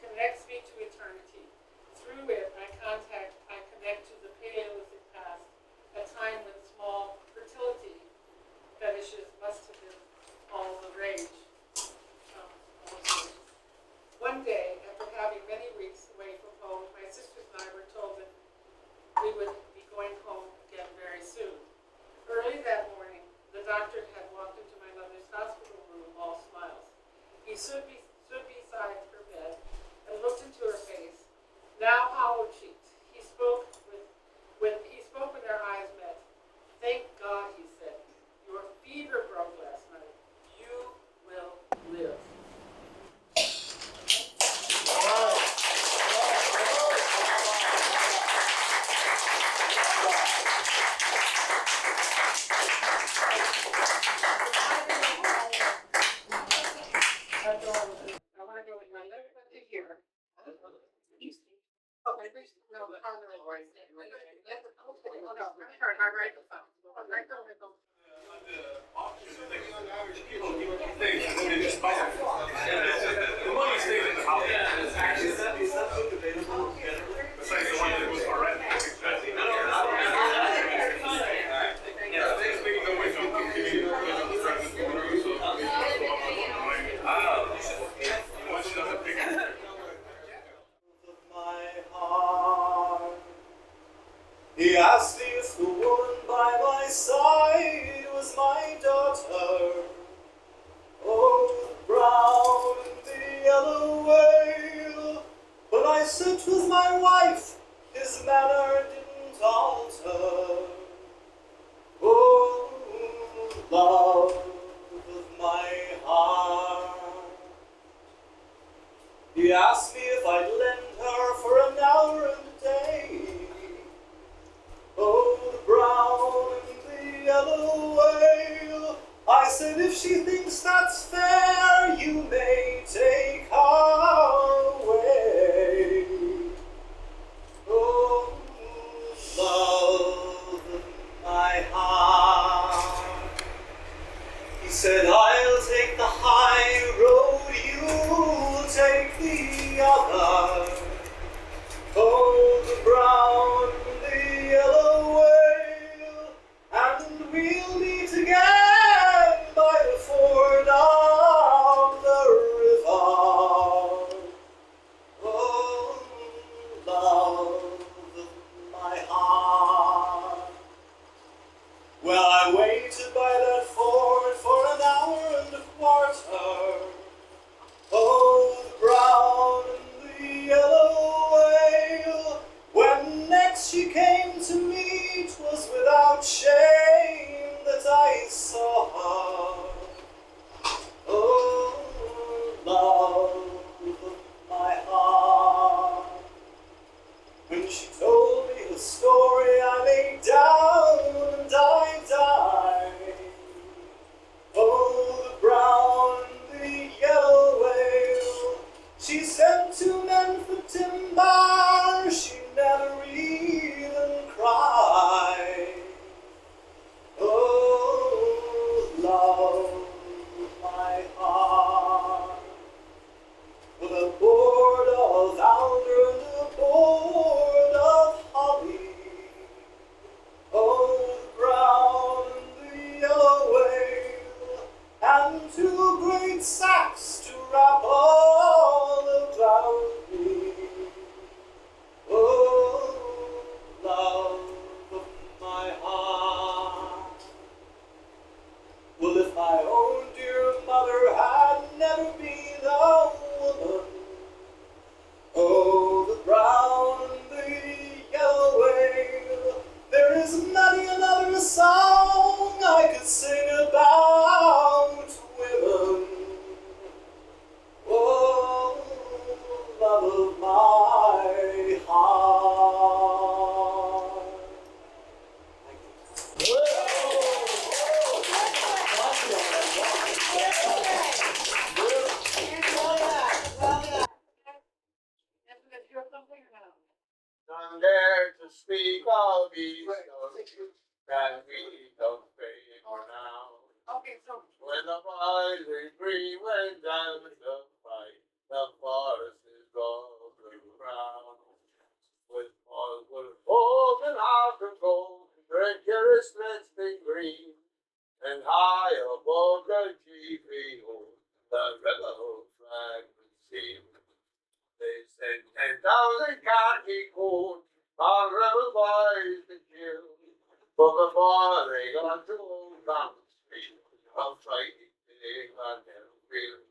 connects me to eternity. Through it, I connect to the Paleolithic past, a time when small fertility fetishes must have been all the rage. One day, after having many weeks away from home, my sisters and I were told that we would be going home again very soon. Early that morning, the doctor had walked into my mother's hospital room, all smiles. He stood beside her bed and looked into her face, now hollow-cheeked. He spoke when their eyes met. Thank God, he said. Your fever broke last night. You will live. I want to go with my left foot to here. No, the phone is right there. Oh, no, I heard my right phone. Right there. The money stays in the house. Is that book available? Besides the one that was already. My heart. He asked me if the woman by my side was my daughter. Oh, the brown and the yellow whale. When I said 'twas my wife, his manner didn't alter. Oh, love of my heart. He asked me if I'd lend her for an hour and a day. Oh, the brown and the yellow whale. I said, if she thinks that's fair, you may take her away. Oh, love of my heart. He said, I'll take the high road, you'll take the other. Oh, the brown and the yellow whale, and we'll meet again by the ford of the river. Oh, love of my heart. Well, I waited by that ford for an hour and a quarter. Oh, the brown and the yellow whale. When next she came to me, 'twas without shame that I saw her. Oh, love of my heart. When she told me the story, I lay down and I died. Oh, the brown and the yellow whale. She sent 2 men for timber, she never even cried. Oh, love of my heart. With a board of alder and a board of holly. Oh, the brown and the yellow whale, and 2 great sacks to wrap all about me. Oh, love of my heart. Well, if my own dear mother had never been a woman, oh, the brown and the yellow whale, there is many another song I could sing about women. Oh, love of my heart. None dare to speak of these that we don't pay for now. Okay, so When the rising tree went down the fight, the forest is all around. With all good hope and heart of gold, treacherous resting green, and high above the GP, the rebel flag would seem. They sent 10,000 khaki coats on rebel boys to kill, but before they got to Old Town Street, a fighting pig on their wheel.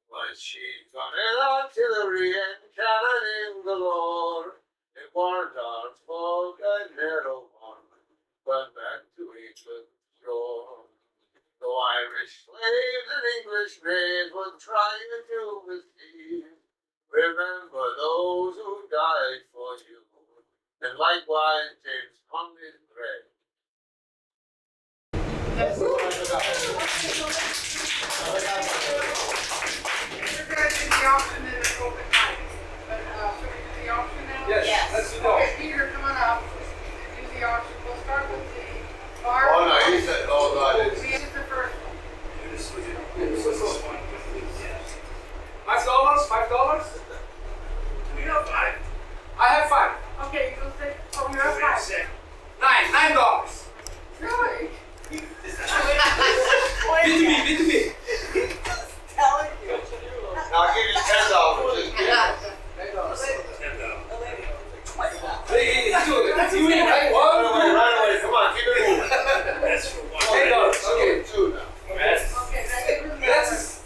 Was she gunning artillery and cannoning galore? It weren't our folk and narrow one, went back to England shore. Though Irish slaves and English maids were trying to deceive, remember those who died for you, and likewise James hung his thread. we're gonna do the auction in the open night. But, should we do the auction now? You win, right? One, right away. Come on, keep it moving. That's for one. $10. Okay, two now. That's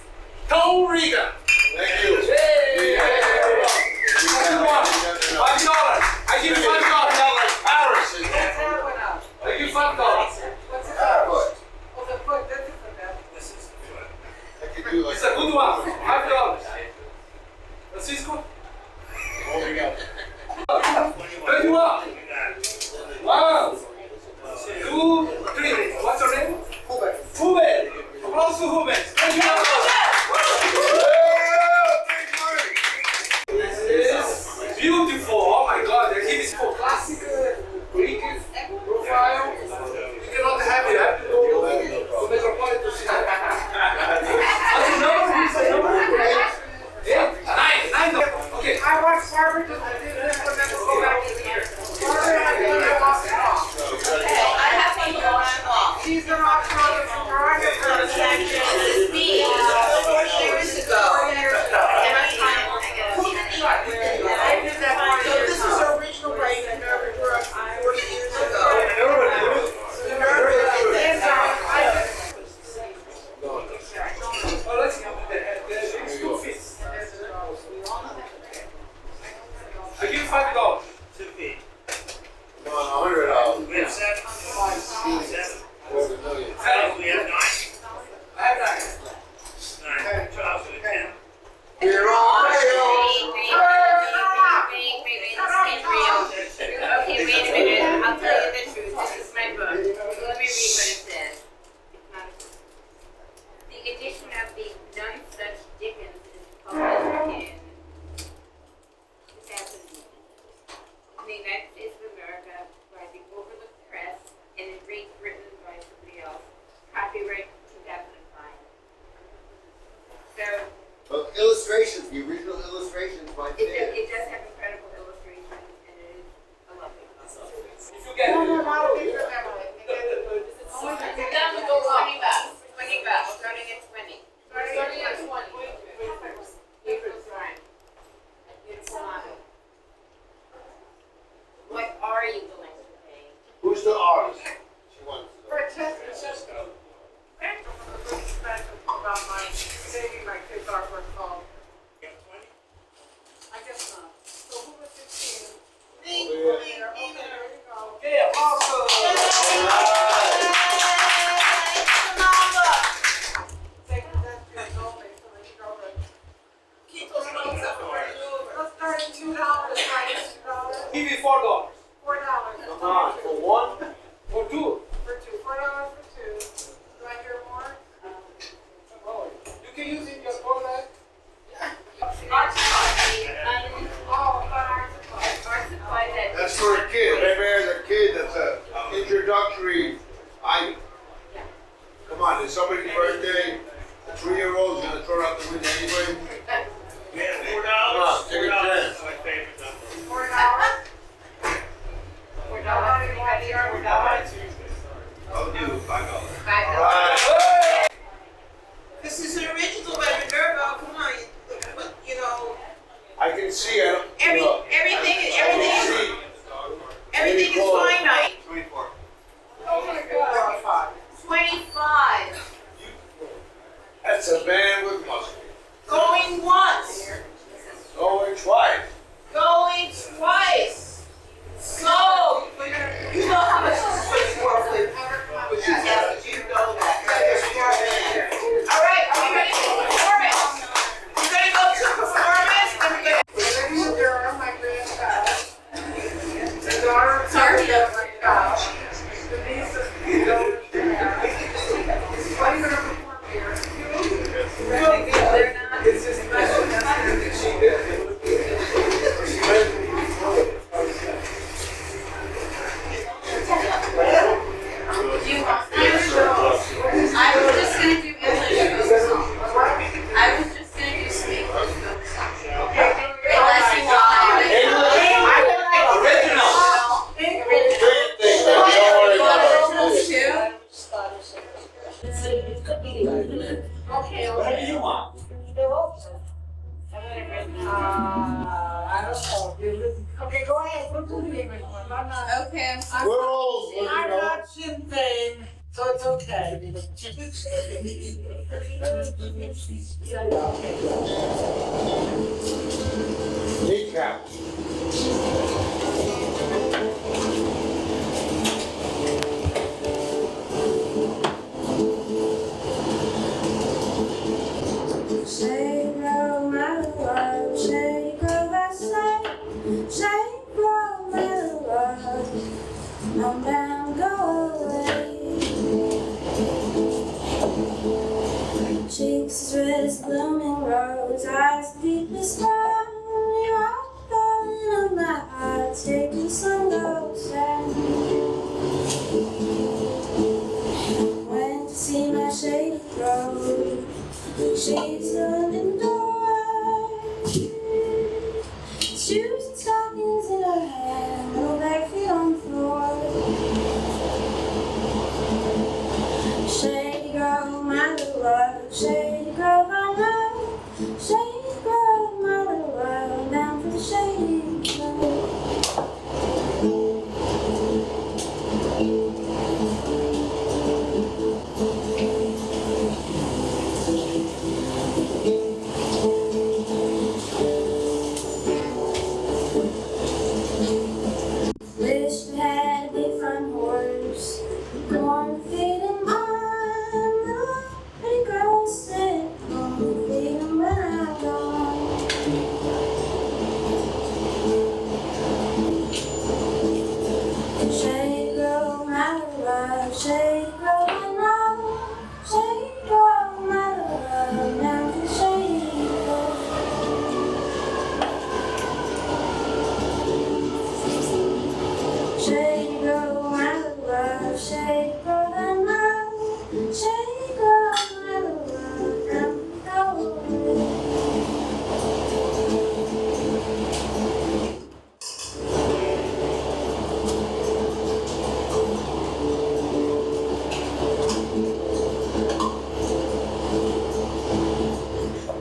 Tom Regan. Thank you. Yay! $5. I give you $5. Paris. I give you $5. What's it called? Oh, the foot, that's a foot bath. This is the foot. I can do like It's a good one. $5. Francisco? holding up. 21. Wow. 2, 3. What's your name? Ruebel. Applause to Ruebel. This is beautiful. Oh my God. The kid is for classic Greek profile. You cannot have it. You have to go to Metropolitan City. What's your number? What's your number? 8, 9. Okay. I watched Barbara do this one, then go back in here. Barbara, I think I lost it off. I have one off. She's the rock star from Veronica. This is me. 4 years ago. And my time was I did that 4 years This is ago. original by Minerva grew up 40 years ago. Oh, let's go. The 2 feet. I give you $5. 2 feet. Come on, $100. We have 7. 7. Over a million. We have 9. I have 9. 9. Charles with a 10. We're on. Okay, wait a minute. I'll tell you the truth. This is my book. Let me read what it says. It's not a book. The edition of the None Such Dickens is published in 2000. In the United States of America by the Overlooked Press and in Greek written by somebody else. Copyright 2005. So Illustrations, the original illustrations by it does have incredible illustrations and it is a lovely book. If you get No, it. no, these are Beverly. That would go $20. $20. Starting at 20. Starting at 20. Beautiful design. Beautiful model. What are you willing to pay? Who's the artist? She wants to know. For a test, it's just about my saving my kids' artwork called. I guess not. So who was 16? Me, There you go. Okay, awesome. Take the desk here, only, so that you go with. Keep those notes up for you. Let's start at $2, right? $2. Give me $4. $4. Come on, for one. For 2. For two. $4 for two. Do I hear more? You can use it in your toilet. Art supply. Oh, art supply. Art supply that. That's for a kid. Maybe as a kid, that's a introductory item. Come on, it's somebody's birthday. A 3-year-old's gonna throw it out the window anyway. We have $4. Come on, take a $4 chance. is my favorite number. $4. I'll do $5. Right. This is an original by Minerva. Come on, you know, I can see it. everything is finite. 24. Okay, Okay, go ahead. Put the English one. I'm not. Okay, We're old, you I'm know. not Sinn Féin, so it's okay. Kneecap. Shake, roll, my love, shake, roll, I say. Shake, roll, my love, I'm down, go away. Cheeks red as blooming rose, eyes deep as stone. You're all falling on my heart, taking some ghosts and went to see my shady road. She's London door. Shoes and stockings in her hand, no bare feet on the floor. Shady girl, my little love. Shady girl, my love. Shady girl, my little love. Down for the shady girl. Wish we had a big front horse, corn feeding mine. Little pretty girls said, corn feeding when I'm gone. Shady girl, my love, shady girl, I know. Shady girl, my love, now for shady girl. Shady girl, my love, shady girl, I know. Shady girl, my love, now go.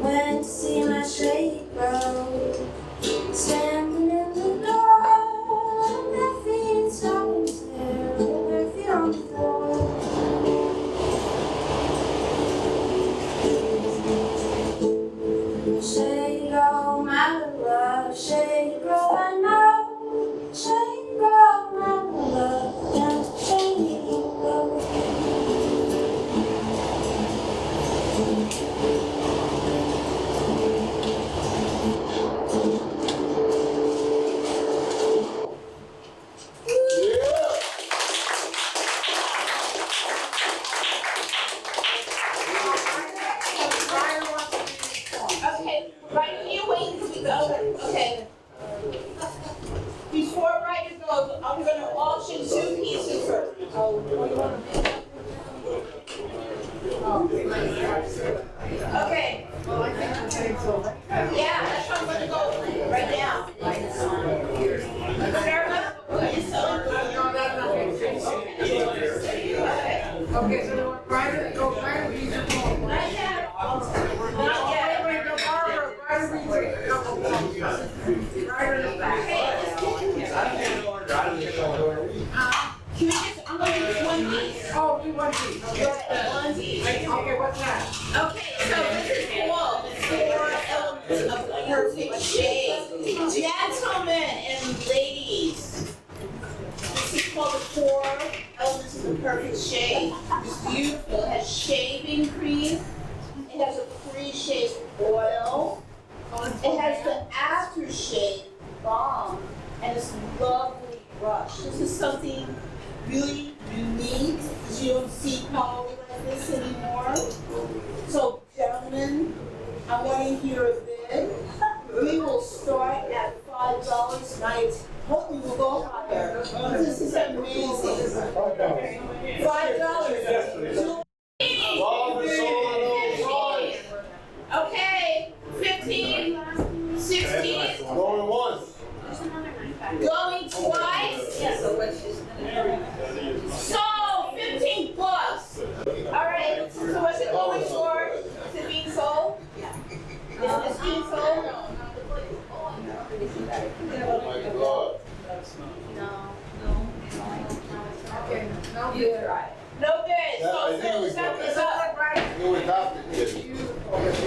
Went to see my shady girl, standing in the door. Their feet in stockings there, their feet on the floor. Shady girl, my love, shady girl, I know. Shady girl, my love, down to shady girl. okay, right here, wait until we go. Okay. Before Ryder goes, I'm gonna auction 2 pieces first. Okay. Yeah, that's what I'm gonna go right now. Minerva, what is Okay, so Ryder, go Ryder reads your poem. Not yet. Not yet. Wait, no, Barbara, Ryder reads a couple poems. Ryder is back. Can we just, I'm gonna do 1 piece. Oh, do one piece. Okay. 1 piece. Okay, what's that? Okay, so this is cool. The 4 elements of perfect shade. Gentlemen and ladies, this is called the 4 elements of the perfect shade. It's beautiful. It has shaving cream. It has a pre-shave oil. It has the aftershave balm and this lovely brush. This is something really unique because you don't see quality like this anymore. So, gentlemen, I want to hear a bid. We will start at $5 tonight. Hope we will go higher. This is amazing. $5. Okay, 15, 16. Going once. Going twice? Yes. So, $15. All right, so what's it going for? Is it being sold? Is this being sold? Oh my God. You try. No bid. Yeah, I So think Phil, we is that got is up? You adopted it. Well, let her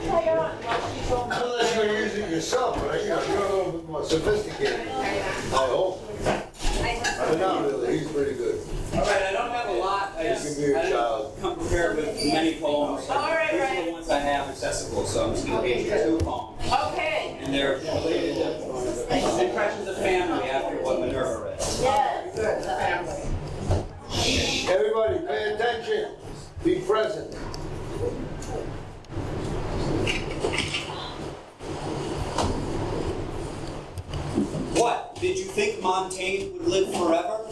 try it on while she's on. Unless you're using it yourself, right? You're a little bit more sophisticated. I hope. But not really, he's pretty good. All right, I don't have a lot. I You can be a didn't child. come prepared with many poems. All right, These are right. the ones I have accessible, so I'm just going to read you 2 poems. Okay. And they're related to impressions of family after what Minerva read. Yes. Good, family. Everybody, pay attention. Be present. What? Did you think Montaigne would live forever?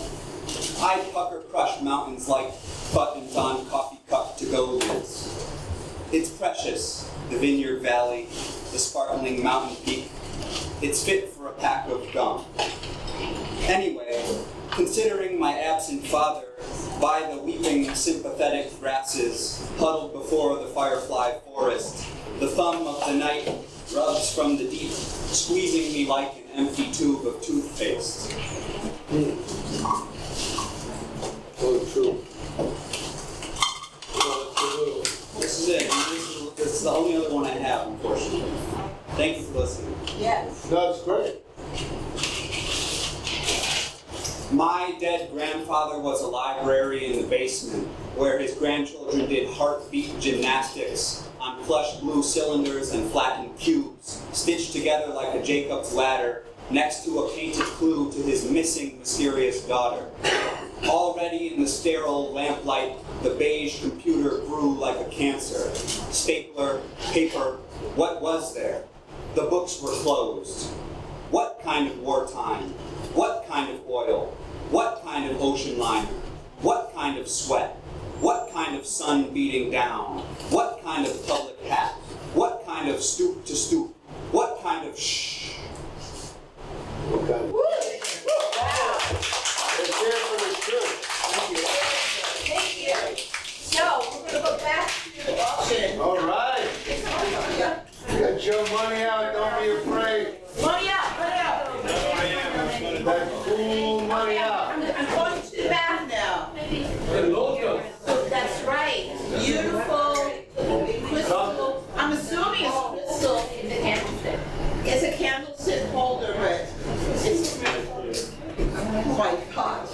I'd pucker crush mountains like buttons on coffee cup to-go lids. It's precious, the vineyard valley, the sparkling mountain peak. It's fit for a pack of gum. Anyway, considering my absent father, by the weeping sympathetic grasses, huddled before the firefly forest, the thumb of the night rubs from the deep, squeezing me like an empty tube of toothpaste. Oh, true. This is it. This is the only other one I have, unfortunately. Thank you for listening. Yes. That's great. My dead grandfather was a library in the basement where his grandchildren did heartbeat gymnastics on plush blue cylinders and flattened cubes, stitched together like a Jacob's ladder next to a painted clue to his missing mysterious daughter. Already in the sterile lamplight, the beige computer grew like a cancer. Stapler, paper, what was there? The books were closed. What kind of wartime? What kind of oil? What kind of ocean liner? What kind of sweat? What kind of sun beating down? What kind of public hat? What kind of stoop to stoop? What kind of shh? What kind of? Woo! Wow. It's there for the church. Thank you. So we're gonna go back to the auction. All right. Get your money out, don't be afraid. Money out, money out. That cool money out. I'm going to the back now. So that's right. Beautiful crystal. I'm assuming it's crystal. It's a candlestick holder, but it's quite hot.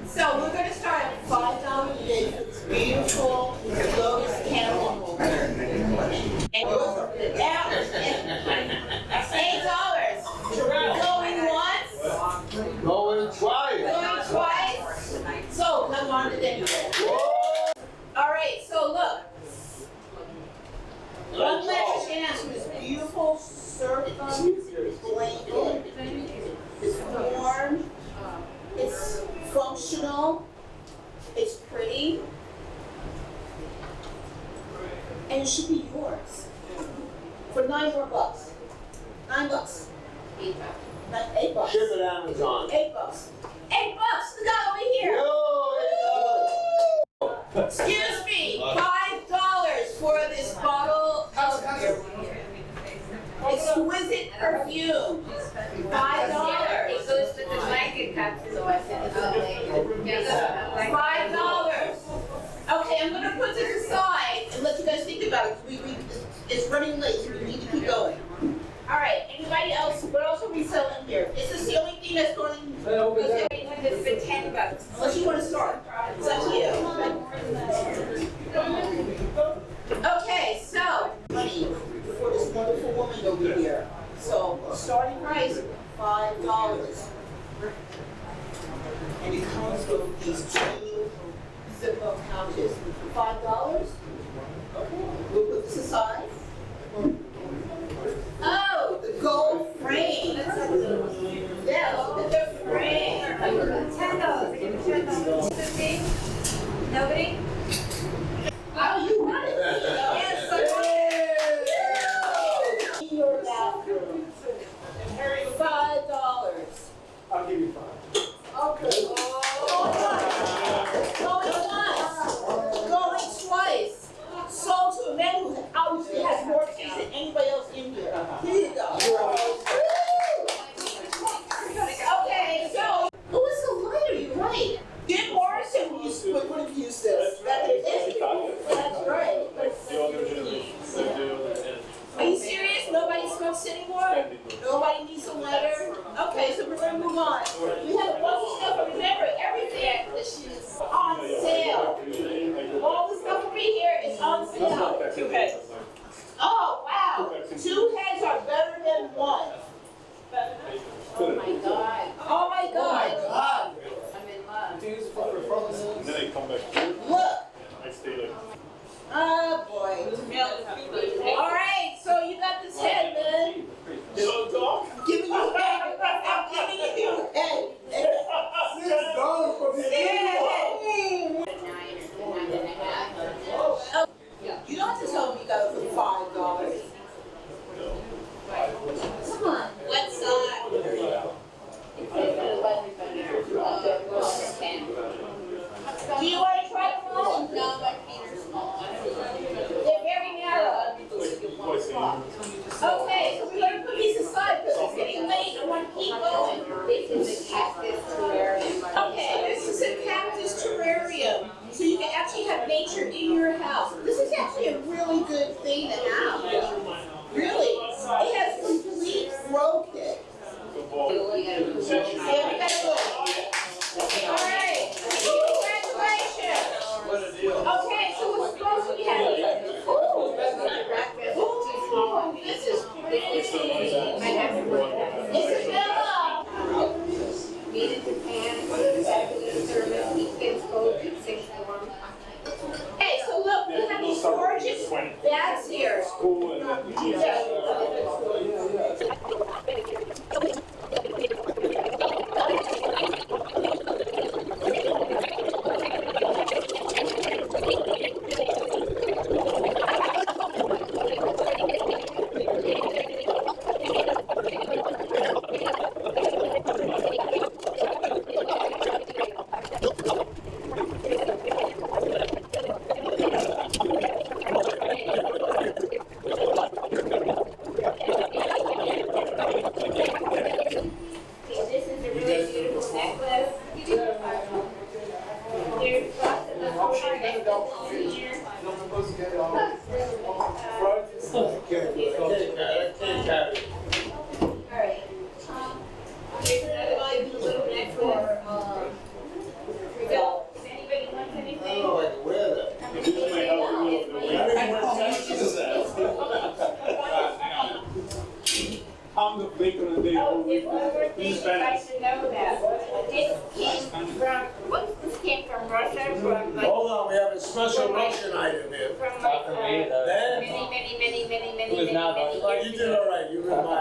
So we're going to start at $5 a day for this beautiful lotus candle holder. And now, $8. Going once. Going twice. Going twice. So come on to the All right, so look. One last chance for this beautiful circum blanket. It's warm. It's functional. It's pretty. And it should be yours. For $9 more. $9. $8. Ship it Amazon. $8. $8. We got over here. Yo, Excuse me. $5 for this bottle of exquisite perfume. $5. It goes with the blanket cup, so I said it's $5. Okay, I'm gonna put this aside and let you guys think about it. It's running late, so we need to keep going. All right, anybody else? What else are we selling here? Is this the only thing that's going? It's for $10. Unless you want to start. It's up to you. Okay, so money for this wonderful woman over here. So starting price $5. And it comes with these 2 zip-up pouches. $5? Okay, we'll put this aside. Oh, the gold frame. Yeah, look at the frame. $10. 15? Nobody? Oh, you want it? Yes, I in your bathroom. $5. I'll give you 5. Okay. Going once. Going twice. Sold to a man who obviously has more taste than anybody else in here. Here you go. Okay, so who is the lighter? You're right. Jim Morrison. gonna move on. We have a bunch of stuff, but remember, everything is on sale. All the stuff over here is on sale. Okay. Oh, wow. 2 heads are better than 1. Oh my God. Oh my God. I'm in love. And then they come back. Look. I stay like. Oh boy. All right, so you got this head, man. Giving you head. I'm giving you head. $6 for the Oh, you don't have to tell me you got it for $5. Come on. What side? Do you want to try them all? No, my feet are small. They're very narrow. Okay, so we're going to put these aside because it's getting late. I want to keep going. This is a cactus terrarium. Okay, this is a cactus terrarium. So you can actually have nature in your house. This is actually a really good thing to have. Really. It has complete grow kit. Yeah, we got a book. All right. Congratulations. Okay, so what's supposed to be happening? Ooh, this is pretty. I have to work that. Isabella. Meet in Japan, fabulous service, weekends, cold, 641. Hey, so look, we have these gorgeous bags here. I'm the bacon and they Oh, if we were thinking, I should know that. This came from Russia, from like, Hold on, we have a special Russian item here. from like, many, But you did all right, you were my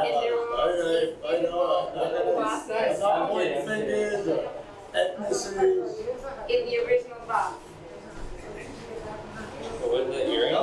I know. I'm not pointing fingers or ethnicities. in the original box. What is it, earring?